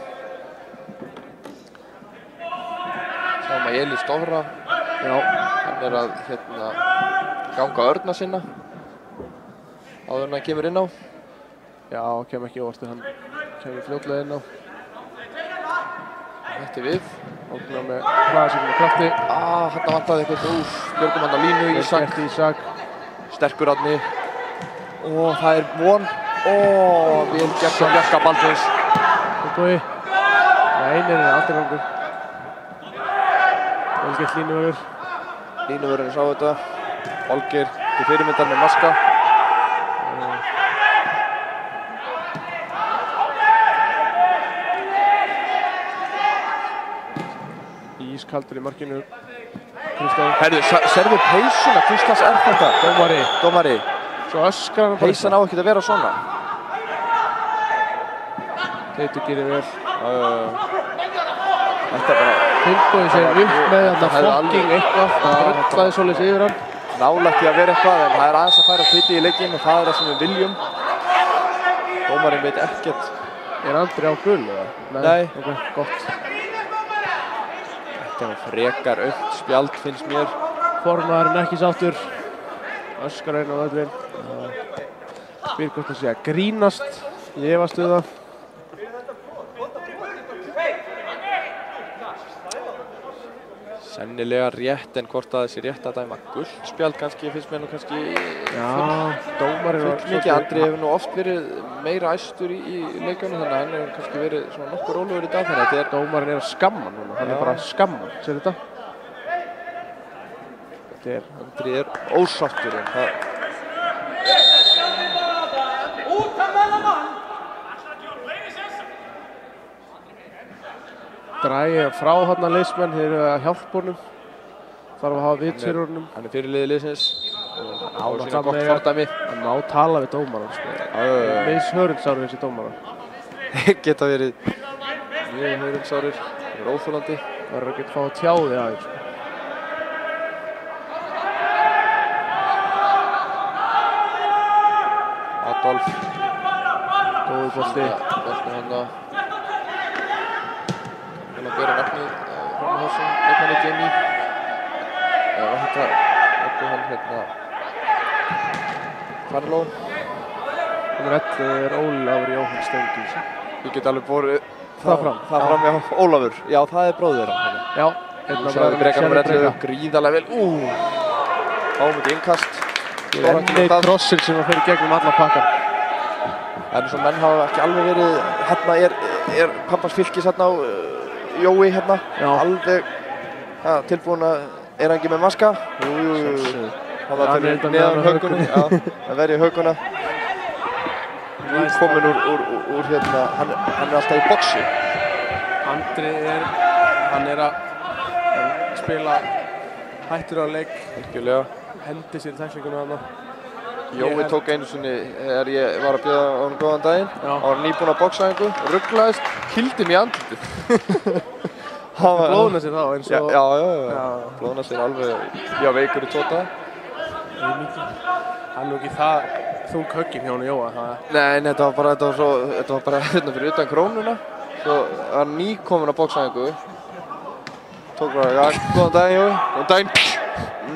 Sáum að Elís Dofra. Já. Hann er að ganga örna sinna áður en hann kemur inn á. Já, kem ekki óvart þegar hann kemur fljótlega inn á. Hætti við. Ógnar með hraðasíkjum og krafti. Þarna vantaði eitthvað. Björgum hann á línu. Ísak. Sterkur Árni. Það er von. Vel gert á Bjarka Baldvins. Finnbogi. Nei, aldrei gangur. Vel gert línuvörður. Línuvörðurinn sá þetta. Olgeir til fyrirmyndar með maska. Ískaldur í markinu. Kristján. Herðu, serðu peysuna, hvurslags er þetta? Dómari. Svo öskar hann bara. Peysan á ekki að vera svona. Teitur gerir vel. Þetta bara... Finnbogi sér upp með þarna fokking eitthvað. Það drullaði svolítið yfir hann. Nálægt í að vera eitthvað, en það er aðeins að færa Titi í leikinn og það er það sem við viljum. Dómarinn veit ekkert. Er Andri á gul eða? Nei. Ok, gott. Þetta er frekar aukt spjald finnst mér. Formaðurinn ekki sáttur. Öskar einn á völlinn. Spyr hvort það sé að grínast. Ég efast við það. Sennilega rétt, en hvort það sé rétt að dæma gult spjald kannski finnst mér nú kannski... Já, dómarinn var... Mikið Andri hefur nú oft verið meira æstur í leikunum, þannig að hann hefur kannski verið svona nokkur rólegur í dag, þannig að þetta er... Dómarinn að skamma núna, hann bara að skamma, sér þetta? Andri er ósáttur, en það... Dræja frá þarna liðsmenn, þeir eru að hjálpa honum. Þarf að hafa vit fyrir honum. Hann er fyrirliði liðsins og á sína það gott með- fordæmi. Hann má tala við dómarann, sko. Hörundsárir þessi dómarann. Geta verið mjög hörundsárir, það er óþolandi. Það er ekki að fá að tjá því aðeins, sko. Adolf. Góður bolti. Bolti hann að bera nafnið fram á þessum leikmanni Jamie. Var þetta hann hérna Farló. Númer 11 er Ólafur Jóhann Steindís. Ég get alveg borið Það fram. Það fram, já, Ólafur. Já, það er bróðir hann. Já, Nú sjáum við breka nummer 11, gríðarlega vel. Hámið innkast. Enni krossin sem að fyrir gegnum alla pakkan. Það er eins og menn hafa ekki alveg verið, hérna er pappans Fylkis hérna á Jói hérna, Já. alveg tilbúin að, er hann ekki með maska? Jú. Það var fyrir neðan hökunni, já, það verið í hökuna. Nú komin úr hérna, hann er alltaf í boxi. Andri hann er að spila hættur á leik, Virkilega. hendi sér í tæklinguna þarna. Jói tók einu sinni þegar ég var að bjóða honum góðan daginn. Já. Hann var nýbúinn á boxæfingu, rugglaðist, kýldi mig í andlitið. Blóðna sér þá eins og... Já. Blóðna sér alveg, já, veikur í 2 daga. Hann er nú ekki það þung höggin hjá hann Jóa, það... Nei, þetta var bara hérna fyrir utan krónuna. Svo var nýkominn á boxæfingu. Tók bara, já, góðan daginn, Jói. Góðan daginn.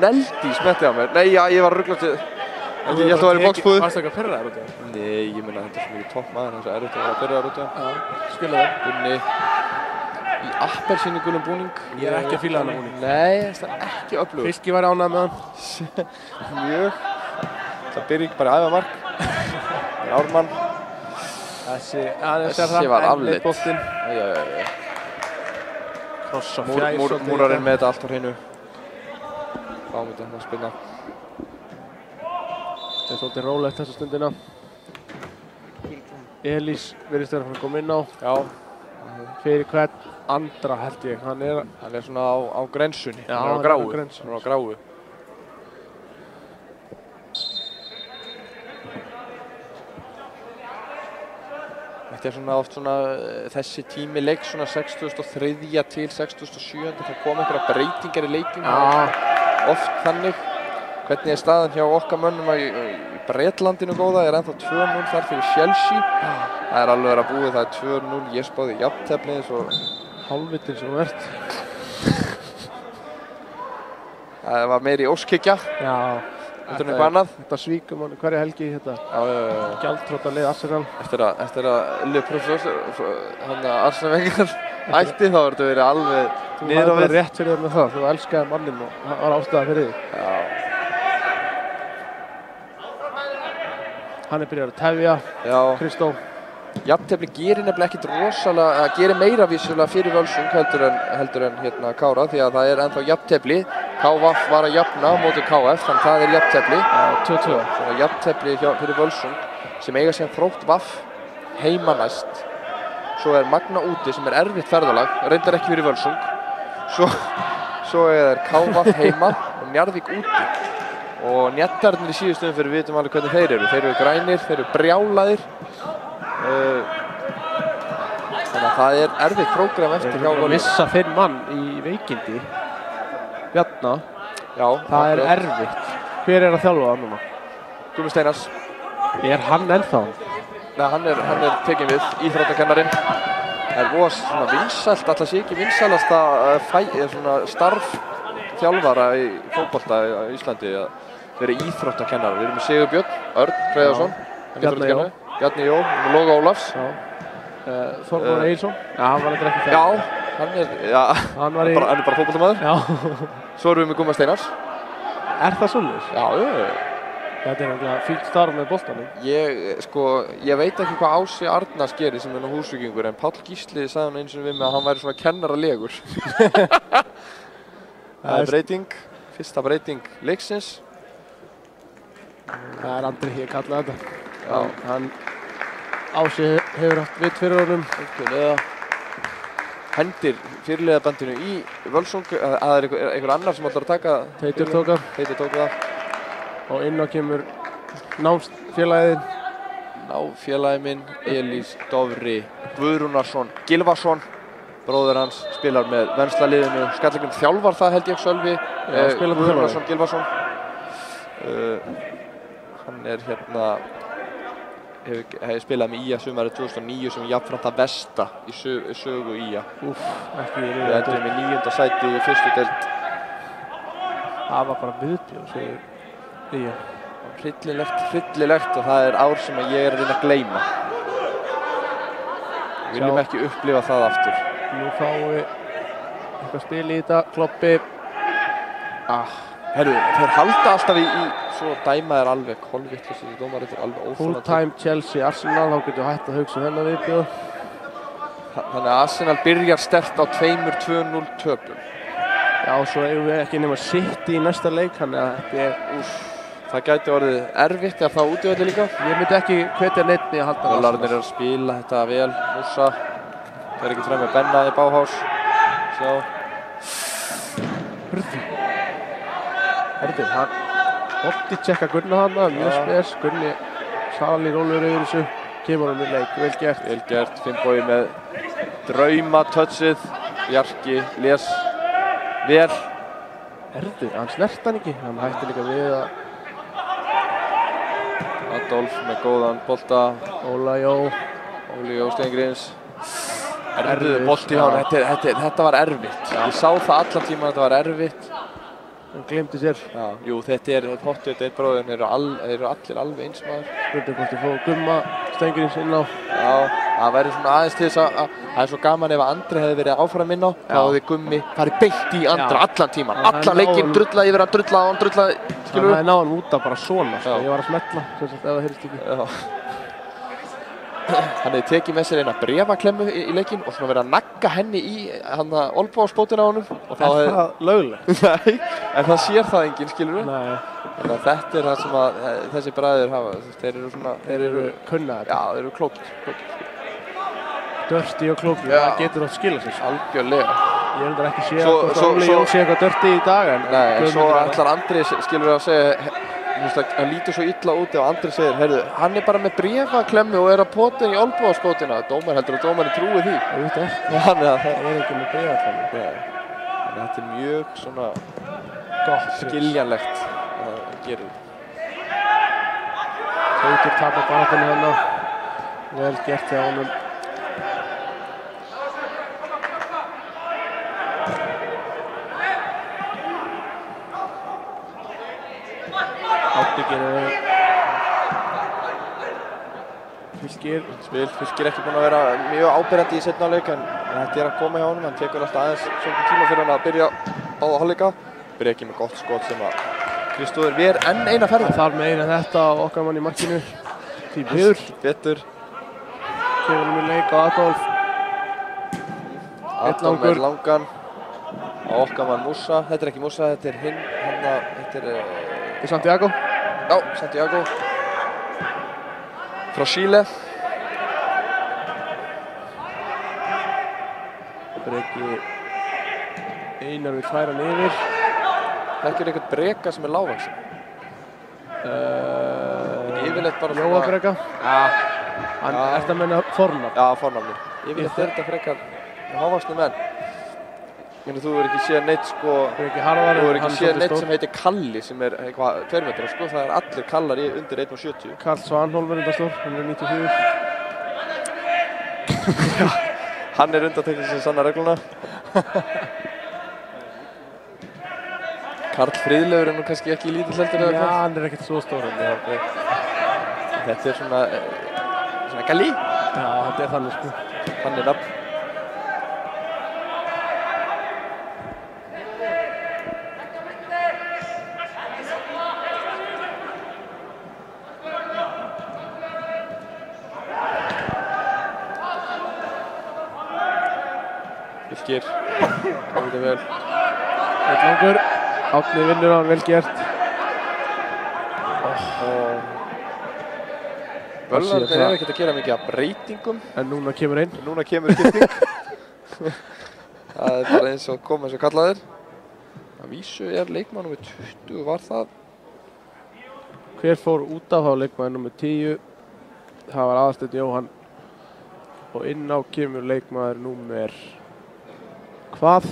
Neldi smettið á mér. Nei, já, ég var að ruggla til... Ég held að það var í boxbúðu. Varstu eitthvað pirraður út í það? Nei, ég meina þetta er svo mikið topp maður, það er svo erfitt að vera pirraður út í hann. Já, skilja það. Unni í appelsínugulum búning. Ég er ekki að fíla þennan búning. Nei, það er ekki öflugur. Fylki væri ánægð með hann. Mjög. Það byrja ekki bara að æfa mark. Það er Ármann. Þessi var afleitt. Boltinn. Já. Kross á fjær. Múrarinn með þetta allt á hreinu. Fámið þetta að spilna. Það er svolítið rólegt þessa stundina. Elís virðist vera að koma inn á. Já. Fyrir hvern Andra held ég. Hann er svona á grensunni. Já, hann er á gráu. Hann er á gráu. Þetta er svona oft svona þessi tími leik svona 63. til 67. Það kom einhverja breytingar í leikjum. Oft þannig. Hvernig er staðan hjá okkar mönnum í Bretlandinu góða? Er ennþá 2-0 þar fyrir Chelsea. Það er alveg að búið, það er 2-0. Ég spáði jafntefli eins og hálfvitin sem þú ert. Það var meiri óskikja. Já. Eitthvað annað. Þetta svíkum hann hverja helgi í þetta. Gjaldþrota lið Arsenal. Eftir að Arsene Wenger hætti þá var þetta verið alveg niður á við. Þú var rétt fyrir þér með það. Þú elskaði manninn og það var ástæða fyrir þig. Já. Hann er byrjað að tefja. Já. Kristó. Jafntefli gerir nefnilega ekkert rosalega, það gerir meira vísulega fyrir Völsung heldur en hérna Kára því að það er ennþá jafntefli. KVF var að jafna á móti KF, þannig það er jafntefli. 2-2. Svona jafntefli fyrir Völsung sem eiga síðan Þrótt VAF heima næst. Svo er Magna úti sem er erfitt ferðalag, reyndar ekki fyrir Völsung. Svo er KVF heima og Njarðvík úti. Og Njettarnir í síðustum fyrir við vitum alveg hvernig þeir eru. Þeir eru grænir, þeir eru brjálaðir. Þannig að það erfitt prógram eftir hjá Að Völvi. missa 5 mann í veikindi. Bjarna, Já, það erfitt. Hver að þjálfa það núna? Gumi Steinars. Hann ennþá? Nei, hann er tekinn við, íþróttakennarinn. Það voða svona vinsælt, alltaf sé ekki vinsælasta svona starf þjálfara í fótbolta á Íslandi að vera íþróttakennari. Við erum með Sigurbjörn, Örn Hreiðarsson, Bjarni Jó, Loga Ólafs. Þormar Eilsson. Já, hann var eitthvað ekki Já, hann er bara fótboltamaður. Já. Svo erum við með Guma Steinars. Það svoleiðis? Já. Þetta er náttúrulega fínt starf með boltanum. Ég veit ekki hvað Ási Arnars gerir sem er húsvíkingur, en Páll Gísli sagði hann eins og við mig að hann væri svona kennaralegur. Það er breyting, fyrsta breyting leiksins. Það er Andri hér kallað þetta. Já. Hann Ási hefur haft vitt fyrir honum. Hendir fyrirliðabandinu í Völsung, að það er einhver annar sem ætlar að taka. Teitur tók það. Teitur tók það. Og inn á kemur námsfélagið. Náfélagi minn, Elís Dofri Guðrúnarsson Gylfason. Bróðir hans spilar með venslaliðinu. Skallingum þjálfar það held ég Sölvi. Guðrúnarsson Gylfason. Hann er hefur spilað með IA sumarið 2009 sem jafnframt það besta í sögu IA. Ekki í Við endum með 9. sæti í fyrstu deild. Það var bara viðbjóð, segir IA. Hryllilegt og það er ár sem ég er að reyna að gleyma. Við viljum ekki upplifa það aftur. Nú fáum við eitthvað spil í þetta, Kloppi. Herru, þeir halda alltaf í svo dæma alveg kolvitlaus þessi dómar, þetta alveg óþolandi. Full time Chelsea Arsenal, þá getum við hægt að hugsa þennan viðbjóð. Þannig að Arsenal byrjar sterkt á 2-2-0 töpum. Já, svo eigum við ekki nema City í næsta leik, þannig að þetta það gæti orðið erfitt ef það útivelli líka. Ég myndi ekki hvetja neitt að halda Völarnir eru að spila þetta vel, Musa. Það er ekki fram með Benna í Bauhaus. Hörðu, hann Otti tjekka Gunna hana, mjög spes. Gunni Sali rólur yfir þessu, kemur hann í leik, vel gert. Vel gert, Finnbogi með drauma-touchið. Bjarki les vel. Hörðu, hann snert hann ekki, hann hætti líka við að Adolf með góðan bolta. Óli Jó Steingríms. Erfiður bolti hjá hann, þetta var erfitt. Ég sá það allan tíma að þetta var erfitt. Hann gleymdi sér. Jú, þetta er pottið, einn bróðin, þeir eru allir alveg eins maður. Spurning hvort þið fóðu Gumma Steingríms inn á. Já, það væri svona aðeins til þess að það er svo gaman ef Andri hefði verið áfram inn á. Þá hefði Gummi farið beint í Andra allan tíman. Allan leikinn drullaði yfir að drullaði, skilur við. Það náði hann út af bara svona, ég var að smetla, sem sagt, ef það heyrist ekki. Hann hefði tekið með sér eina bréfaklemmu í leikinn og svona verið að nagga henni í olnbogaspótinn á honum. Er það löglegt? Nei, en það sér það enginn, skilur við. Nei. Þannig að þetta er það sem að þessi bræður hafa. Þeir eru kunnaðir. Já, þeir eru klókir. Dirty og klókir, það getur átt skila sér. Algjörlega. Ég heldur ekki sé að Óli Jó sé eitthvað dirty í dag. Nei, svo ætlar Andri, skilur við að segja, hann lítur svo illa út ef Andri segir, heyrðu, hann er bara með bréfaklemmu og er að pota í olnbogaspótina. Dómar heldur að dómarinn trúi því. Ég veit ekki. Þannig að það er ekki með bréfaklemmu. Þannig að þetta er mjög svona gott, skiljanlegt að gera þetta. Teitur tapar baráttunni hérna. Vel gert hjá honum. Fylkir ekki búinn að vera mjög áberandi í seinni hálfleik en þetta er að koma hjá honum. Hann tekur alltaf aðeins svolítið tíma fyrir hann að byrja báða hálfleika. Byrja ekki með gott skot sem að Kristóður ver enn eina ferð. Það þarf meira þetta á okkar mann í markinu. Því miður. Betur. Kemur hann með leik á Adolf. Adolf með langan. Á okkar mann Musa. Þetta er ekki Musa, þetta er hinn. Þetta er Santiago. Já, Santiago. Frá Chile. Breki Einar við færa niður. Þekkir einhvern Breka sem er lágvaxinn? Yfirleitt bara svona... Jóa Breka? Já. Er það að menna fornafn? Já, fornafni. Yfirleitt þetta frekar hávaxnir menn. Þú hefur ekki séð neitt sko, þú hefur ekki séð neitt sem heitir Kalli sem eitthvað 2 metrar sko, það allir kallar undir 1,70. Karl Svanholm þetta stór, hann 94. Já, hann undantekning sem sannar regluna. Karl Friðleifur nú kannski ekki lítill heldur eða hvað? Já, hann ekkert svo stór. Þetta svona Kalli. Já, þetta þannig sko. Þannig nafn. Fylkir, komið þetta vel. Eitt langur, Árni vinnur á hann, vel gert. Völlarnir ekkert að gera mikið af breytingum. En núna kemur einn. Núna kemur skipting. Það bara eins og koma eins og kallaðir. Að vísu leikmaður númer 20, var það? Hver fór út af þá leikmaður númer 10? Það var Aðalsteinn Jóhann. Og inn á kemur leikmaður númer hvað?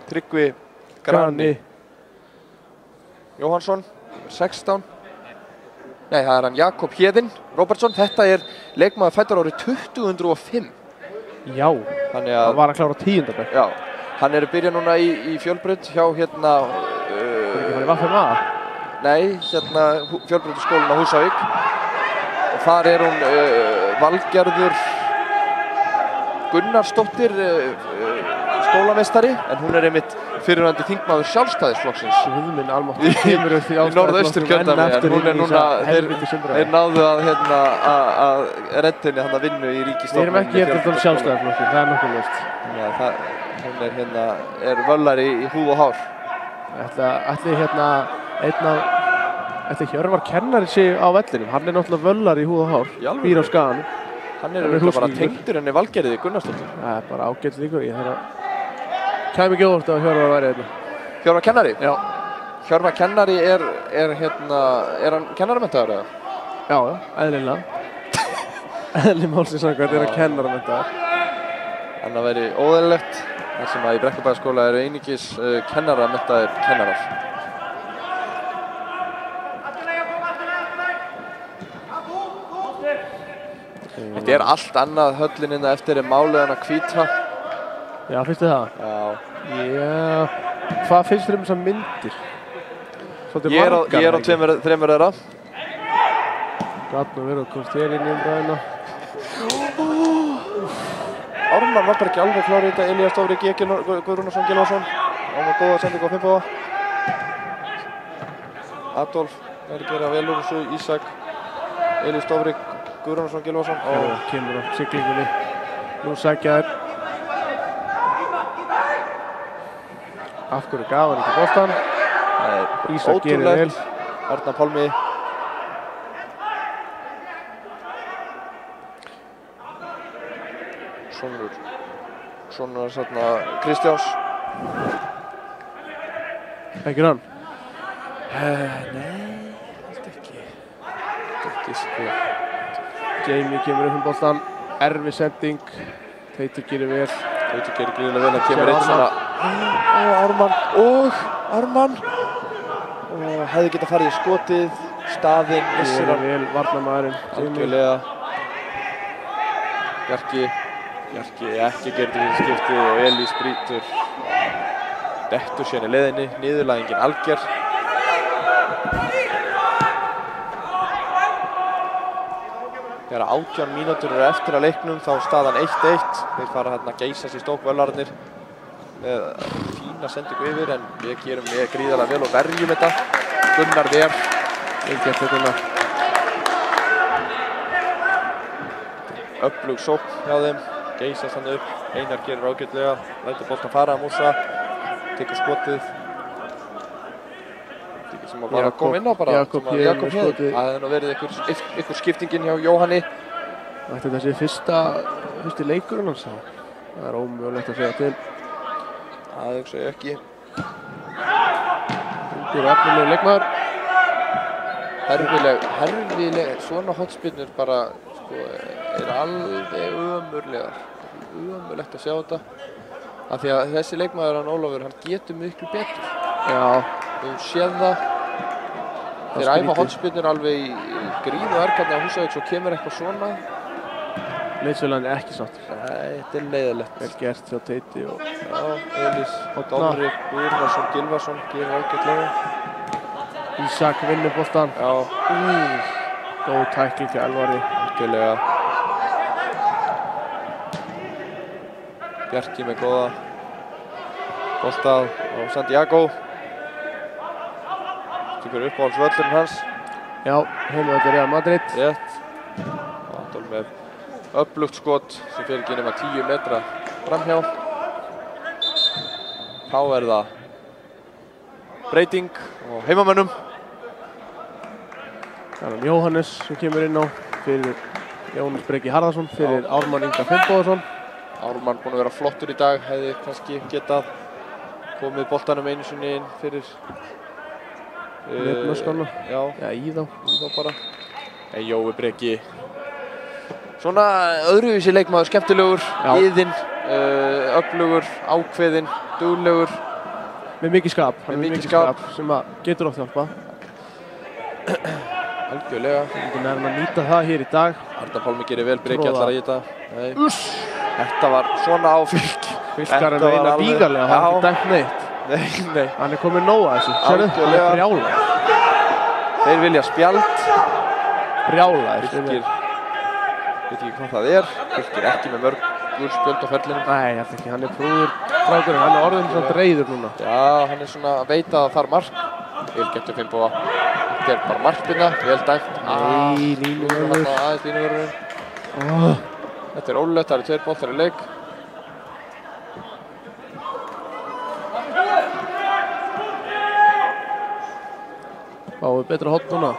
Tryggvi Grani Jóhannsson, 16. Nei, það hann Jakob Héðinn Róbertsson. Þetta leikmaður fæddur árið 2005. Já, það var að klára 10. bekk. Já, hann að byrja núna í Fjölbraut hjá hérna... ekki farið Vafma? Nei, hérna Fjölbrautaskólinn á Húsavík. Og þar hún Valgerður Gunnarsdóttir skólameistari, en hún einmitt fyrrverandi þingmaður Sjálfstæðisflokksins. Guðminn almáttugur kemur upp í Norðausturkjördæmi, en hún núna, þeir náðu að redda henni að vinnu í ríkisstjórninni. Við erum ekki hérna Sjálfstæðisflokkin, það nokkuð ljóst. Hún völlari í húð og hár. Ætli Hjörvar kennari sig á vellinum, hann náttúrulega völlari í húð og hár, býr á Skaganum. Hann bara tengdur henni Valgerði Gunnarsdóttir. Það bara ágætt líkur. Ég kæmi ekki óvart að Hjörvar væri hérna. Hjörvar kennari? Já. Hjörvar kennari er hann kennaramenntaður eða? Já, eðlilega. Eðli málsins samkvæmt hann kennaramenntaður. Annað væri óeðlilegt, þar sem að í Brekkubæjarskóla einungis kennaramenntaðir kennarar. Þetta allt annað höllin eftir málið hann að hvíta. Já, finnst þið það? Já. Hvað finnst þér þessar myndir? Ég á 3 þeirra. Gat nú verið að komast inn í umræðina. Ármann var bara ekki alveg klár í þetta. Elías Dofri Guðrúnarsson Gylfason. Hann var góð að senda ykkur á 5 bóða. Adolf að gera vel úr þessu. Ísak, Elías Dofri Guðrúnarsson Gylfason. Kemur á siglingunni. Nú sækja þær. Af hverju gaf hann ekki boltan? Ísak gerir vel. Arnar Pálmi. Sonur Kristjáns. Ekki hann? Nei, held ekki. Ekki sko. Jamie kemur upp boltan. Erfi sending. Teitur gerir vel. Teitur gerir gríðarlega vel. Það kemur einn svona. Ármann. Hefði getað farið í skotið. Staðinn. Gerir vel varnarmaðurinn. Algjörlega. Bjarki ekki gerir þessi skipti og Elís brýtur. Dettur síðan í leiðinni. Niðurlægingin algjör. Þegar 18 mínútur eftir að leiknum þá staðan 1-1. Þeir fara að geysast í stókvöllarnir með fína sendingu yfir, en við gerum gríðarlega vel og verjum þetta. Gunnar Ver. Gert Gunnar. Öflug sókn hjá þeim. Geysast hann upp. Einar gerir ágætlega. Lætur boltan fara að Músa. Tekur skotið. Sem að bara koma inn á bara. Jakob Héðinn. Það hefði nú verið ykkur skiptingin hjá Jóhanni. Þetta þessi fyrsti leikurinn hans. Það ómögulegt að segja til. Það hugsa ég ekki. Ungur og efnilegur leikmaður. Herfileg. Svona hotspinnur bara sko, alveg ömurlegar. Ömurlegt að sjá þetta. Af því að þessi leikmaður, hann Ólafur, hann getur miklu betur. Já. Við höfum séð það. Þeir æfa hornspyrnur alveg í gríð og ergarni á Húsavík, svo kemur eitthvað svona. Leiðsfélaginn er ekki sáttur. Nei, þetta er leiðilegt. Vel gert hjá Teiti og... Já, Elís, Dómri, Guðnason, Gylfason, gerir ágætlega. Ísak vinnur boltan. Já. Góð tækling hjá Elvari. Algjörlega. Bjarki með góða bolta á Santiago. Tekur uppáhaldsvöllurinn hans. Já, heimavöllur Real Madrid. Rétt. Adolf með öflugt skot sem fer ekki nema 10 metra framhjá. Þá er það breyting á heimamönnum. Það er Jóhannes sem kemur inn á fyrir Jónas Breki Harðarsson, fyrir Ármann Inga Finnbogason. Ármann búinn að vera flottur í dag, hefði kannski getað komið boltanum einu sinni inn fyrir Möskána. Já, í þá bara. En Jói Breki, svona öðruvísi leikmaður, skemmtilegur, iðinn, öflugur, ákveðinn, duglegur. Með mikið skap, sem að getur oft hjálpa. Algjörlega. Við erum að nýta það hér í dag. Arnar Pálmi gerir vel, Breki allar að geta. Þetta var svona á Fylk. Fylkar er eina vígarlega, hann er ekki dæmt neitt. Nei. Hann er komið nóg að þessu. Sérðu, hann er brjálaður. Þeir vilja spjald. Brjálaður. Fylkir, veit ekki hvað það er. Fylkir ekki með mörg gul spjöld á ferlinum. Nei, ég held ekki. Hann er prúður strákurinn. Hann er orðinn svona reiður núna. Já, hann er svona að veita að það þarf mark. Vel getur Finnboga. Þetta er bara markbyrna, vel dæmt. Nei, línuvörður. Aðeins línuvörðurinn. Þetta er ólulegt, það eru 2 boltar í leik. Fáum við betra hotn núna.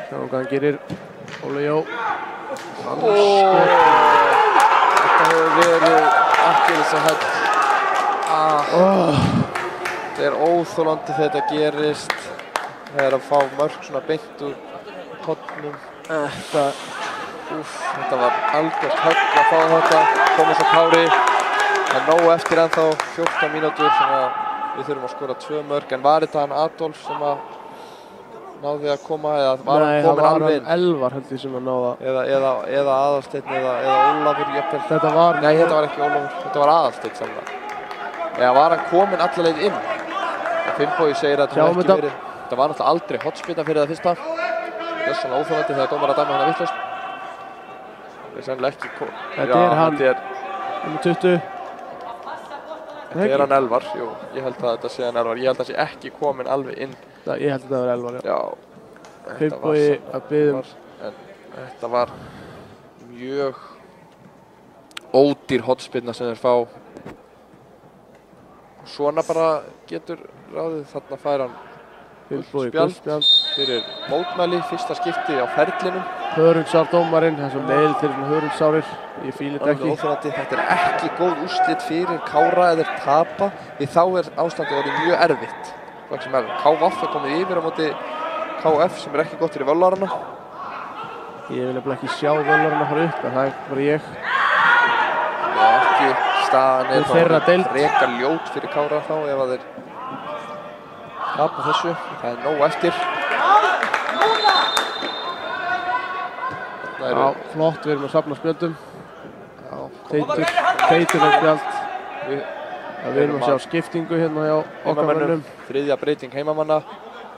Sjáum hvað hann gerir. Óli Jó. Þetta hefur verið akkilsarhæll. Þetta er óþolandi þegar þetta gerist. Það er að fá mörk svona beint úr hotnum. Þetta var algjört högg að fá þetta. Tómas og Kári. Það er nóg eftir ennþá 14 mínútur sem að við þurfum að skora 2 mörk. En var þetta hann Adolf sem að náði að koma eða var hann komin alveg inn? Nei, það var hann Elvar held ég sem að náða. Eða Aðalsteinn eða Ólafur jafnvel. Þetta var... Nei, þetta var ekki Ólafur. Þetta var Aðalsteinn sannlega. Eða var hann komin alla leið inn? Finnbogi segir að þetta ekki verið. Þetta var náttúrulega aldrei hotspinna fyrir það fyrsta. Það er svona óþolandi þegar dómar að dæma hana vitlaust. Það er sennilega ekki... Þetta er hann. Númer 20. Þetta er hann Elvar, jú. Ég held að þetta sé hann Elvar. Ég held að það sé ekki komin alveg inn. Ég held að þetta var Elvar, já. Já. Finnbogi að biðja. En þetta var mjög ódýr hotspinna sem þeir fá. Svona bara getur ráðið. Þarna fær hann spjald fyrir mótmæli, fyrsta skipti á ferlinum. Hörungsár dómarinn, þessum leil til hörungsárir. Ég fíla þetta ekki. Þetta er ekki góð úrslit fyrir Kára eða tapa. Því þá er ástandið orðið mjög erfitt. KVF er komið yfir á móti KF sem er ekki gott fyrir völlarana. Ég vil ekki sjá völlarana fara upp, en það er bara ég. Ekki staðan er þá frekar ljót fyrir Kára þá ef að þeir tapa þessu. Það er nóg eftir. Já, flott, við erum að safna spjöldum. Teitur er spjald. Við erum að sjá skiptingu hérna hjá okkar mönnum. Þriðja breyting heimamanna.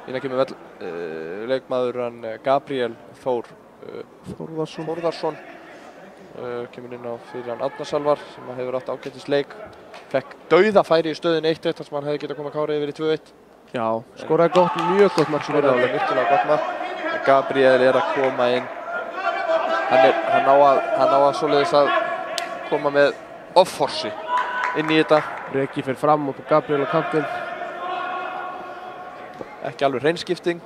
Hérna kemur leikmaður hann Gabriel Þór Þórðarsson. Kemur inn á fyrir hann Arnar Salvar sem hefur átt ágætis leik. Fekk dauðafæri í stöðin 1-1 þar sem hann hefði getað komið Kári yfir í 2-1. Já, skoraði gott, mjög gott mark sem skoraði virkilega gott mark. Gabriel er að koma inn. Hann á að svoleiðis að koma með offorsi inn í þetta. Breki fer fram og på Gabriel á kantinn. Ekki alveg hreinskipting.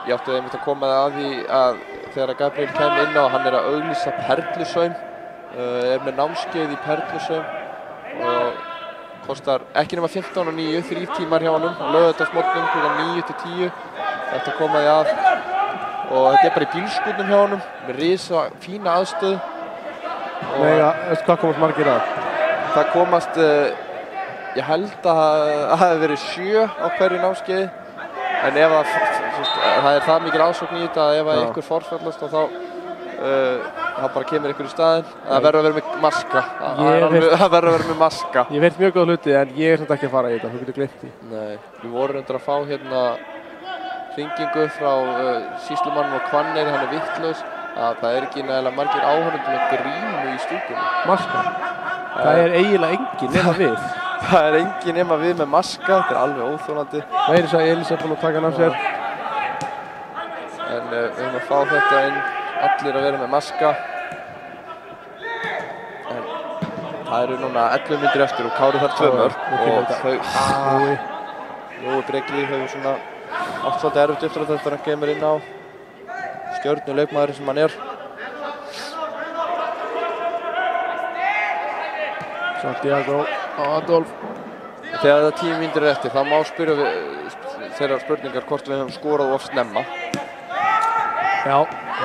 Ég átti einmitt að koma að því að þegar Gabriel kemur inn á, hann er að auglýsa perlusaum. Er með námskeið í perlusaum og kostar ekki nema 15.09, 3 tímar hjá honum á laugardagsmorgnum klukkan 9 til 10. Þetta komaði að og þetta er bara í bílskúrnum hjá honum með risa fína aðstöð. Veistu hvað komast margir að? Það komast, ég held að það hafi verið 7 á hverju námskeiði. En ef það er það mikil ásókn í þetta að ef einhver forfallast og þá bara kemur einhver í staðinn. Það verður að vera með maska. Það verður að vera með maska. Ég veit mjög góða hluti en ég samt ekki að fara í þetta, þú getur gleymt því. Nei, við vorum reyndar að fá hérna hringingu frá sýslumannum á Hvanneyri, hann er vitlaus, að það er ekki nægilega margir áhorfendur með grímu í stúkunni. Maska? Það er eiginlega engin nema við. Það er engin nema við með maska, þetta er alveg óþolandi. Meiri svo að Elís er búin að taka hann af sér. En við höfum að fá þetta inn, allir að vera með maska. En það eru núna 11 mínútur eftir og Kári þarf 2 mörk. Og Jói Breki hefur svona átt svolítið erfitt eftir að þetta kemur inn á stjörnuleikmaðurinn sem hann er. Santiago Adolf. Þegar það 10 mínútur eftir, þá má spyrja þeirra spurningar hvort við höfum skorað of snemma. Já,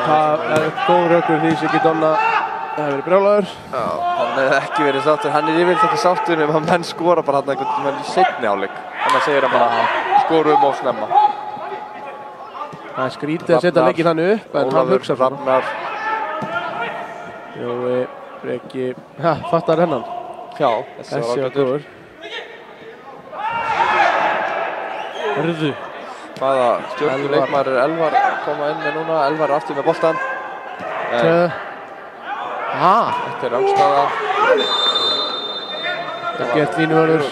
það er góð rökur því Siggi Donna hefur verið brjálaður. Já, hann hefði ekki verið sáttur. Hann er yfirleitt ekki sáttur ef menn skora bara hann einhvern veginn í seinni hálfleik. Þannig segir hann bara skorum of snemma. Það er skrítið að setja leikinn þannig upp, en hann hugsa svona. Ragnar. Jói Breki, fattar hennan. Já, þessi var góður. Hörðu. Hvaða stjörnuleikmaður er Elvar að koma inn með núna? Elvar er aftur með boltann. Þetta er rangstaða. Það er gert línuvörður.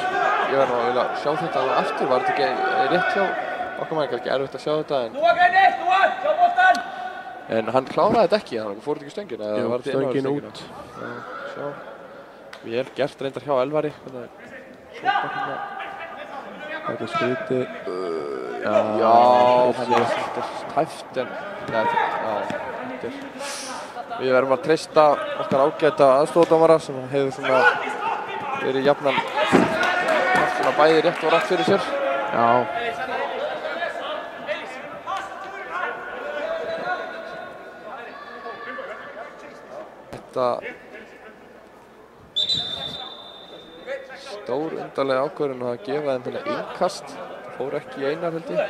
Ég verð nú að vilja sjá þetta alveg aftur. Var þetta ekki rétt hjá okkar mann? Ekki erfitt að sjá þetta. En hann kláraði þetta ekki, hann fór þetta ekki stöngin. Jú, stöngin út. Sjá. Vel gert reyndar hjá Elvari. Þetta er skrítið. Já, þetta er tæft en við verðum að treysta okkar ágæta aðstofadómara sem hefur svona verið jafnan haft svona bæði rétt og rætt fyrir sér. Já. Þetta stór undarlega ákvörðun að gefa þeim þennan innkast. Það fór ekki í einar held ég.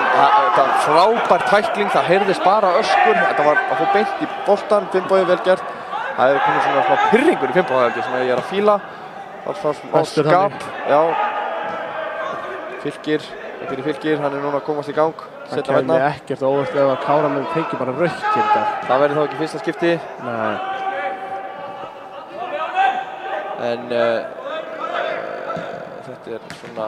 Þetta var frábær tækling, það heyrðist bara öskur. Þetta var að fá beint í boltann, Finnbogi vel gert. Það hefur komið svona smá pirringur í Finnbogi sem ég er að fíla. Það var smá skap. Já. Fylkir, þetta er í Fylkir, hann er núna að komast í gang. Það kemur ekkert óvart ef að Káramenn fengi bara rautt hérna. Það verður þá ekki fyrsta skipti. Nei. En þetta er svona,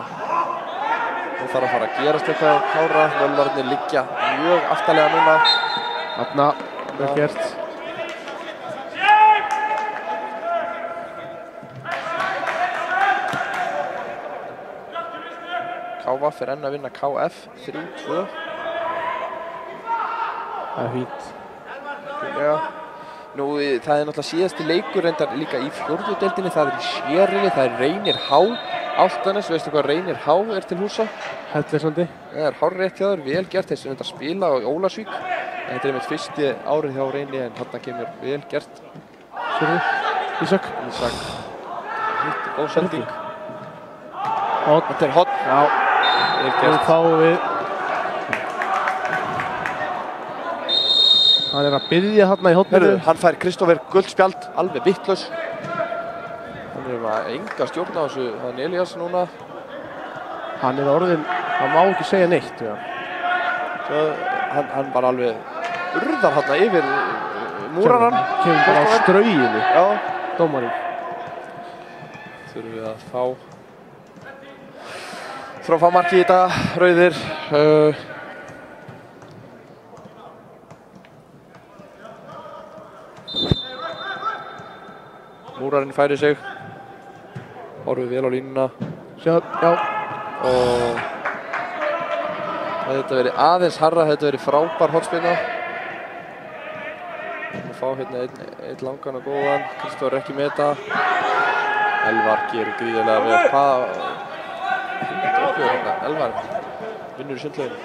nú þarf að fara að gerast eitthvað á Kára. Mölvarnir liggja mjög aftarlega núna. Þarna, vel gert. KF er enn að vinna KF 3-2. Það er fínt. Nú, það er náttúrulega síðasti leikur reyndar líka í fjórðu deildinni. Það er í Sérili, það er Reynir H. Álftanes, veistu hvað Reynir H er til húsa? Hellisandi. Það er hárrétt hjá þér, vel gert. Þessi reyndar spila á Ólasvík. Þetta er einmitt fyrsti árið hjá Reyni en þarna kemur vel gert. Sérðu, Ísak. Hitt, góð sending. Hot. Þetta er hot. Já. Nú fáum við. Hann er að byrja þarna í hotninu. Hann fær Kristófer guldspjald, alveg vitlaus. Hann er með enga stjórn á þessu, hann Elías núna. Hann er orðinn, hann má ekki segja neitt. Hann bara alveg urðar þarna yfir múrarann. Kemur bara á strauginu. Já. Dómarinn. Þurfum við að fá marki í þetta, rauðir. Múrarinn færir sig. Horfið vel á línuna. Já. Og Hefði þetta verið aðeins harra, hefði þetta verið frábær hornspyrna. Við fá hérna einn langan og góðan. Kristófur er ekki með þetta. Elvar gerir gríðarlega vel. Hvað hérna? Elvar vinnur í sundlauginu.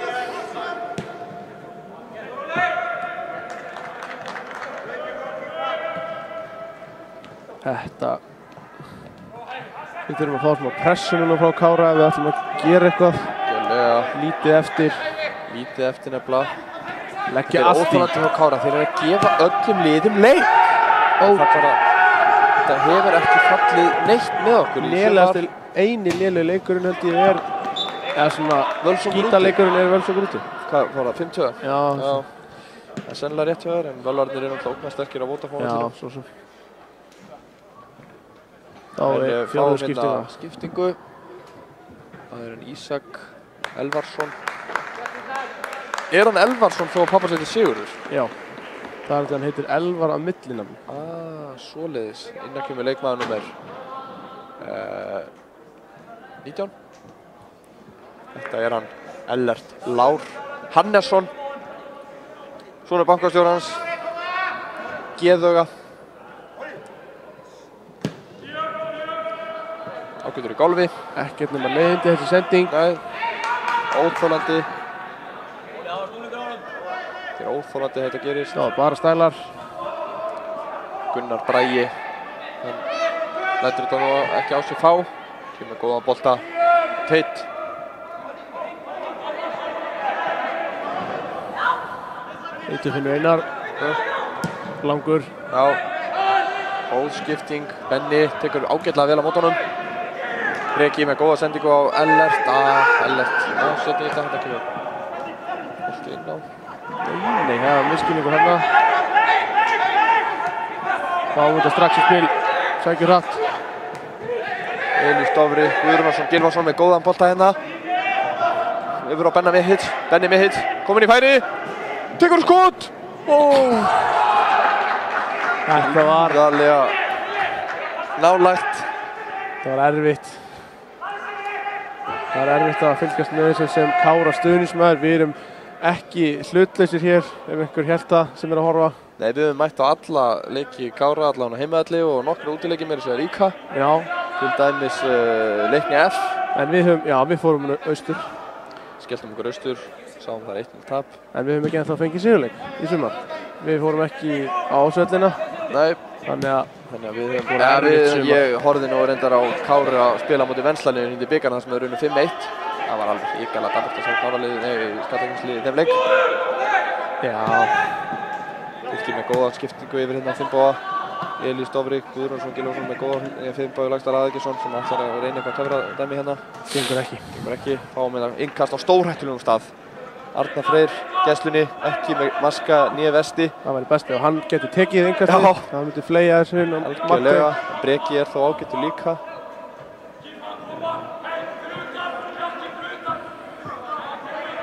Þetta... Við þurfum að fá smá pressu núna frá Kára ef við ætlum að gera eitthvað. Lítið eftir nefnilega. Leggja allt í. Þetta er óþolandi frá Kára. Þeir eru að gefa öllum liðum leik. Þetta hefur ekki fallið neitt með okkur. Eini lélega leikurinn held ég er... Eða svona skítaleikurinn er Völsungur úti. Hvað var það? 5-2? Já. Það er sennilega rétt hjá þér en Völvarnir eru náttúrulega ógnarsterkir á Vodafone. Já, svo sem. Þá er fjórðu skiptingu. Það er hann Ísak Elvarsson. Er hann Elvarsson þó að pappa heitir Sigurður? Já. Það er þetta hann heitir Elvar að millinafni. Svoleiðis. Innan kemur leikmaður númer 19. Þetta er hann Ellert Lár Hannesson. Sonur bankastjórans. Geðauga. Ágætur í golfi. Ekkert nema leiðindi þessi sending. Nei. Óþolandi. Þetta er óþolandi þetta gerist. Já, bara stælar. Gunnar Bragi. Hann lætur þetta nú ekki á sig fá. Kemur góðan bolta. Teit. Eitur finnur Einar. Langur. Já. Góð skipting. Benni tekur ágætlega vel á mótunum. Breki með góða sendingu á Ellert. Ellert. Setja þetta kemur. Bolti inn á. Nei, það var misskilningur hérna. Fáum þetta strax í spil. Sækir hratt. Elís Dofri, Guðrúnarsson, Gylfason með góðan bolta hérna. Yfir á Benna með hitt. Benni með hitt. Komin í færi. Tekur skot. Þetta var nálægt. Það var erfitt. Það er erfitt að fylgjast með þessu sem Kára stuðningsmaður. Við erum ekki hlutlausir hér ef einhver hélt það sem er að horfa. Nei, við höfum mætt á alla leiki Kára, allan á heimavelli og nokkra útileiki meira sem er Ríka. Já. Til dæmis Leikni F. En við fórum austur. Skelltum okkur austur, sáum það 1-0 tap. En við höfum ekki ennþá fengið sigurleik í sumar. Við fórum ekki á Ásvöllina. Nei. Þannig að við höfum búin erfitt sumar. Ég horfði nú reyndar á Kári að spila móti Venslaninu í bikarna sem er unnu 5-1. Það var alveg ríkalega dapurt að sjá Skallagrímsliðið í þeim leik. Já. Fylkir með góða skiptingu yfir hérna Finnboga. Elís Dofri, Guðrúnarsson, Gylfason með góða Finnboga Lagsdal Aðegjesson sem ætlar að reyna eitthvað töfradæmi hérna. Gengur ekki. Fáum hérna innkast á stórhættulegum stað. Arnar Freyr, gæslunni, ekki með maska, nýja vesti. Það væri besti og hann getur tekið innkastið. Það myndi fleygja þessu inn á markið. Algjörlega. Breki er þó ágættur líka.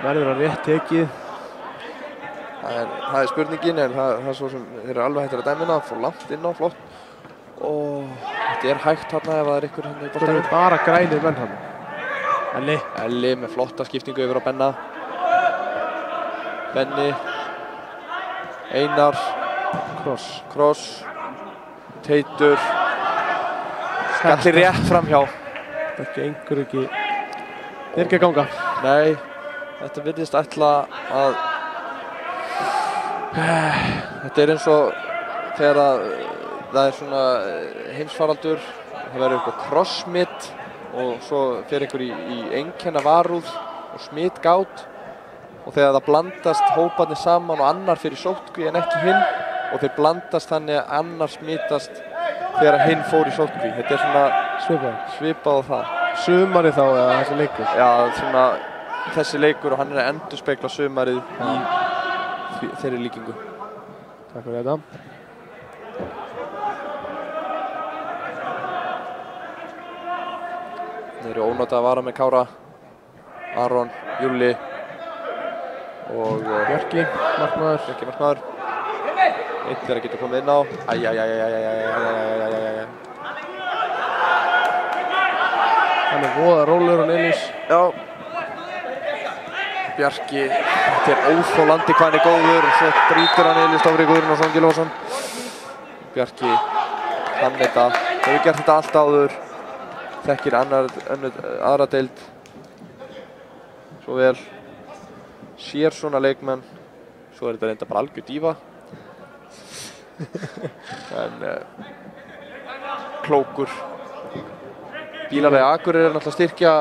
Verður að rétt tekið. Það er spurningin en það er svo sem þeir eru alveg hættir að dæmina. Það fór langt inn á, flott. Og þetta er hægt hérna ef það er ykkur hérna í boltanum. Það eru bara grænir menn hérna. Elli með flotta skiptingu yfir á Benna. Benni. Einar. Kross. Teitur. Skallir rétt framhjá. Þetta gengur ekki. Það er ekki að ganga. Nei. Þetta virðist ætla að þetta er eins og þegar það er svona heimsfaraldur, það verður eitthvað krossmitt og svo fer einhver í einkenna varúð og smitgát og þegar það blandast hóparnir saman og annar fer í sóttkví en ekki hinn og þeir blandast þannig að annar smitast þegar hinn fór í sóttkví. Þetta er svona svipað á það. Sumarið þá eða þessi leikur? Já, svona þessi leikur og hann er að endurspegla sumarið í þeirri líkingu. Takk fyrir þetta. Þeir eru ónotað að vara með Kára. Aron, Júli og Bjarki, markmaður. Einn þeirra getur komið inn á. Hann er voða rólegur hann Elís. Já. Bjarki, þetta er óþolandi hvað hann er góður og svo brýtur hann Elís Dofri Guðrúnarsson Gylfason. Bjarki kann þetta, hefur gert þetta allt áður, þekkir aðra deild svo vel, sér svona leikmenn, svo er þetta reynda bara algjör dífa. En klókur. Bílarlega Akureyri er náttúrulega að styrkja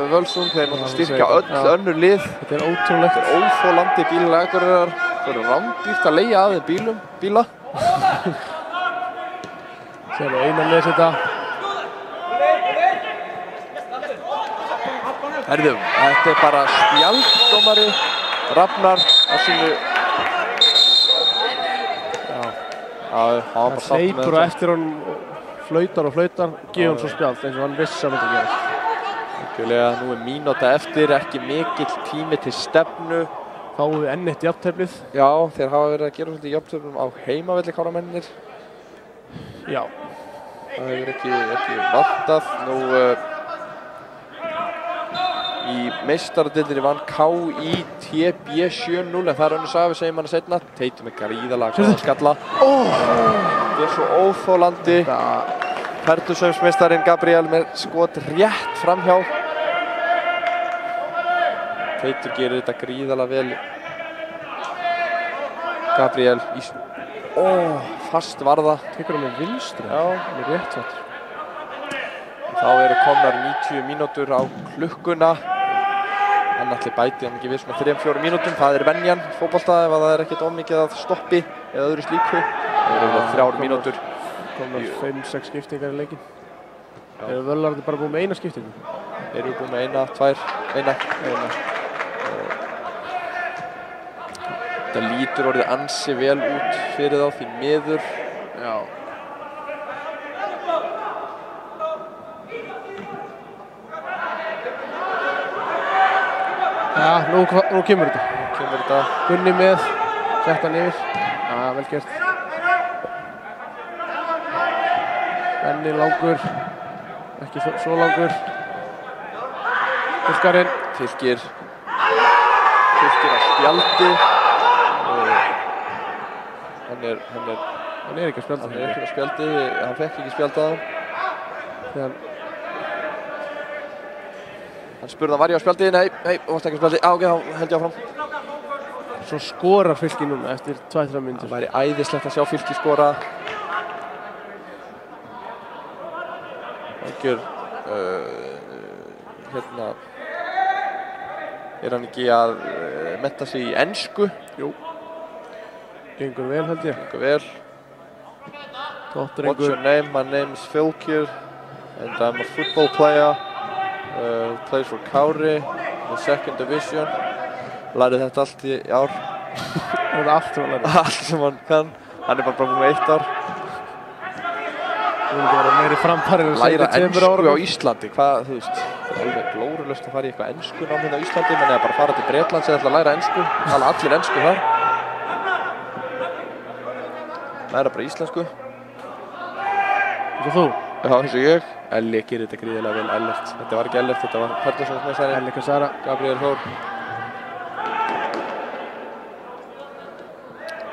Völsung, þeir náttúrulega styrkja öll önnur lið. Þetta er ótrúlegt. Þetta er óþolandi Bílarlega Akureyrar. Það er rándýrt að leigja að þeim bíla. Sér er einan les þetta. Herðum, þetta er bara spjaldómari Rafnar á sínu. Já, hann hleypur á eftir honum. Flautar og flautar, gefa hann svo spjald eins og hann vissi að þetta gerast. Algjörlega, nú er mínúta eftir, ekki mikill tími til stefnu. Fáum við enn eitt jafnteflið. Já, þeir hafa verið að gera svolítið jafnteflum á heimavelli Káramennir. Já. Það hefur ekki vantað. Nú í meistaradeildinni vann KÍ TB 7-0 en það er önnur saga, við segjum hana seinna. Teitur með gríðalega góðan skalla. Þetta er svo óþolandi. Perlusauðsmeistarinn Gabriel með skot rétt framhjá. Teitur gerir þetta gríðalega vel. Gabriel í... fast varða. Tekur hann með vinstri. Já, með réttfattur. Þá eru komnar 90 mínútur á klukkuna. Hann ætli bæti hann ekki við svona 3-4 mínútum. Það er venjan fótbolta ef það er ekkert ómikið að stoppi eða öðru slíku. Það eru 3 mínútur. Komnar 5-6 skiptingar í leikinn. Eru Völararnir bara búið með eina skiptingu? Þeir eru búið með eina. Þetta lítur orðið ansi vel út fyrir þá því miður. Já. Já, nú kemur þetta. Gunni með, sett hann yfir. Já, vel gert. Benni langur, ekki svo langur. Fylkarinn. Fylkir á spjaldi. Hann er ekki á spjaldi. Hann fekk ekki spjaldað. Hann spurði hann var ég á spjaldi? Nei, þú varst ekki á spjaldi. Ok, þá held ég áfram. Svo skorar Fylkir núna eftir 2-3 mínútur. Það væri æðislegt að sjá Fylkir skora. Algjör, er hann ekki að mennta sig í ensku? Jú. Gengur vel held ég. Gengur vel. What's your name? My name is Fylkir and I'm a football player. Plays for Kári, the 2nd division. Lærið þetta allt í ár. Þetta er allt sem hann lærið. Allt sem hann kann. Hann er bara búinn með 1 ár. Þú myndi vera meiri framparið en læra ensku á Íslandi. Hvað, þú veist, það er alveg glórulaust að fara í eitthvað enskunám hérna á Íslandi. Menn eða bara fara til Bretlands eða ætla að læra ensku. Tala allir ensku þar. Læra bara íslensku. Eins og þú? Já, eins og ég. Elli gerir þetta gríðilega vel, Ellert. Þetta var ekki Ellert, þetta var Perlusauðsmeistarinn. Elli Kasara. Gabriel Þór.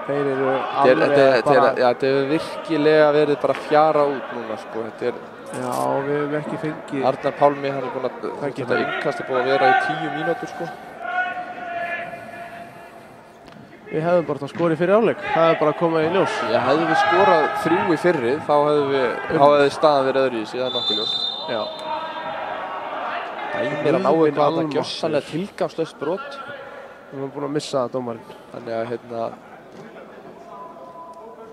Þeir eru alveg bara... Já, þetta hefur virkilega verið bara að fjara út núna, sko. Þetta er... Já, við hefum ekki fengið... Arnar Pálmi, hann er búinn að... Þetta innkast er búinn að vera í 10 mínútur, sko. Við hefðum bara að skora í fyrri hálfleik. Það hefði bara komið í ljós. Já, hefðum við skorað 3 í fyrri, þá hefði staðan verið öðruvísi, það er nokkuð ljós. Já. Dæmir að ná eitthvað að gjörsamlega tilgangslaust brot. Við erum búin að missa það, dómarinn. Þannig að,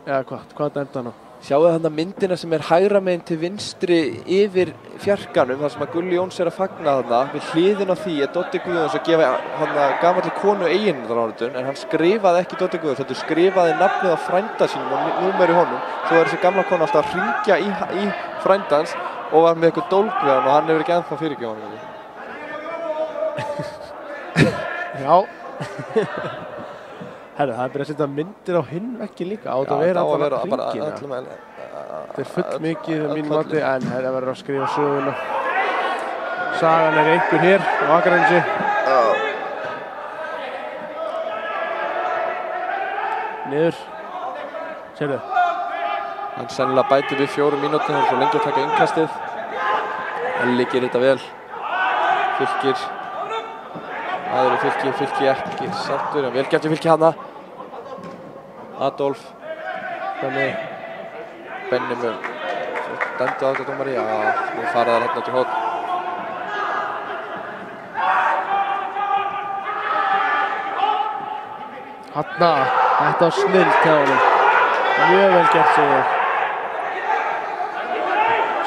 Eða hvað dæmdi hann á? Sjáu þarna myndina sem er hægra megin til vinstri yfir fjarkanum, þar sem að Gulli Jóns er að fagna þarna. Við hliðin á því er Doddi Guðjóns að gefa hann gamalli konu eiginmannsráðritun, en hann skrifaði ekki Doddi Guðjóns, heldur skrifaði nafnið á frænda sínum og númeri honum. Svo er þessi gamla kona alltaf að hringja í frændans og var með eitthvað dólg við hann og hann hefur ekki ennþá fyrirgefið hann. Já. Herru, það er byrjað að setja myndir á hinn veggi líka. Á þetta að vera alltaf hringina. Þetta er full mikið mín mati, en það verður að skrifa söguna. Sagan er einhver hér á Akranesi. Niður. Sérðu? Hann sennilega bætir við 4 mínútur, hann er svo lengi að taka innkastið. Elli gerir þetta vel. Fylkir. Aðri Fylki ekki sáttur, en vel gert við Fylki hana. Adolf. Benni með dæmdu á þetta dómari. Já, nú fara þær hérna til hótt. Hanna, þetta var snillt hjá honum. Mjög vel gert, segir ég.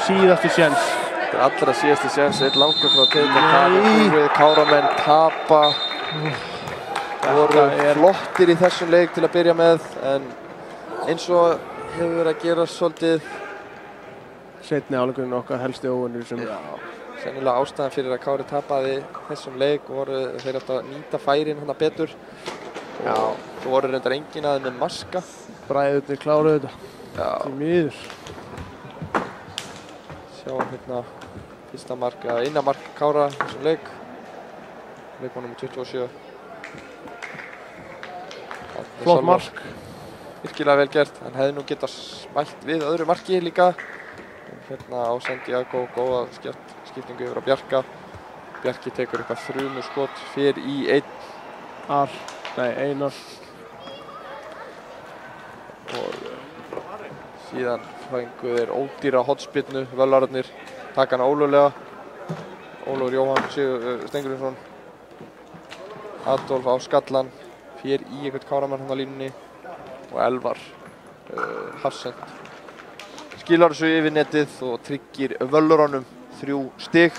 Síðasti séns. Þetta er allra síðasti séns, eitt langur frá Búið, Káramenn tapa. Voru flottir í þessum leik til að byrja með, en eins og hefur verið að gera svolítið. Seinni hálfleikurinn okkar helsti óvinur sem... Já, sennilega ástæðan fyrir að Kári tapaði þessum leik voru þeir átt að nýta færin hana betur. Já, þú voru reyndar enginn aðeins með maska. Bræðurnir kláruðu þetta. Já. Því miður. Sjáum hérna fyrsta mark, eða eina mark Kára þessum leik. Leikmann nr. 27. Flott mark. Virkilega vel gert. Hann hefði nú getað smælt við öðru marki líka. Hérna á Santiago, góða skiptingu yfir á Bjarka. Bjarki tekur eitthvað þrumuskot, fer í Einar. Og síðan fengu þeir ódýra hornspyrnu, völlararnir taka hana ólöglega. Ólafur Jóhann Stengurinsson. Adolf á skallan, fer í eitthvað Káramann hann á línunni. Og Elvar Hassend skilar þessu yfir netið og tryggir völlurunum 3 stig.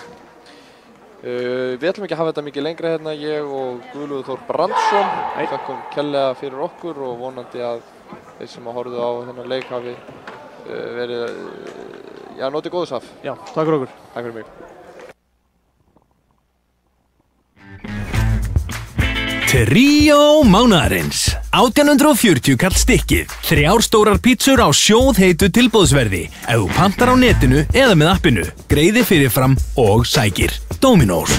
Við ætlum ekki að hafa þetta mikið lengra hérna, ég og Guðlaugur Þór Brandsson. Þakkum kærlega fyrir okkur og vonandi að þeir sem að horfðu á þennan leik hafi verið, notið góðs af. Já, takk fyrir okkur. Takk fyrir mig. Tríó mánaðarins. 1840 kall stykkið. 3 stórar pítsur á sjóðheitu tilboðsverði. Ef þú pantar á netinu eða með appinu. Greiði fyrirfram og sækir. Dominos.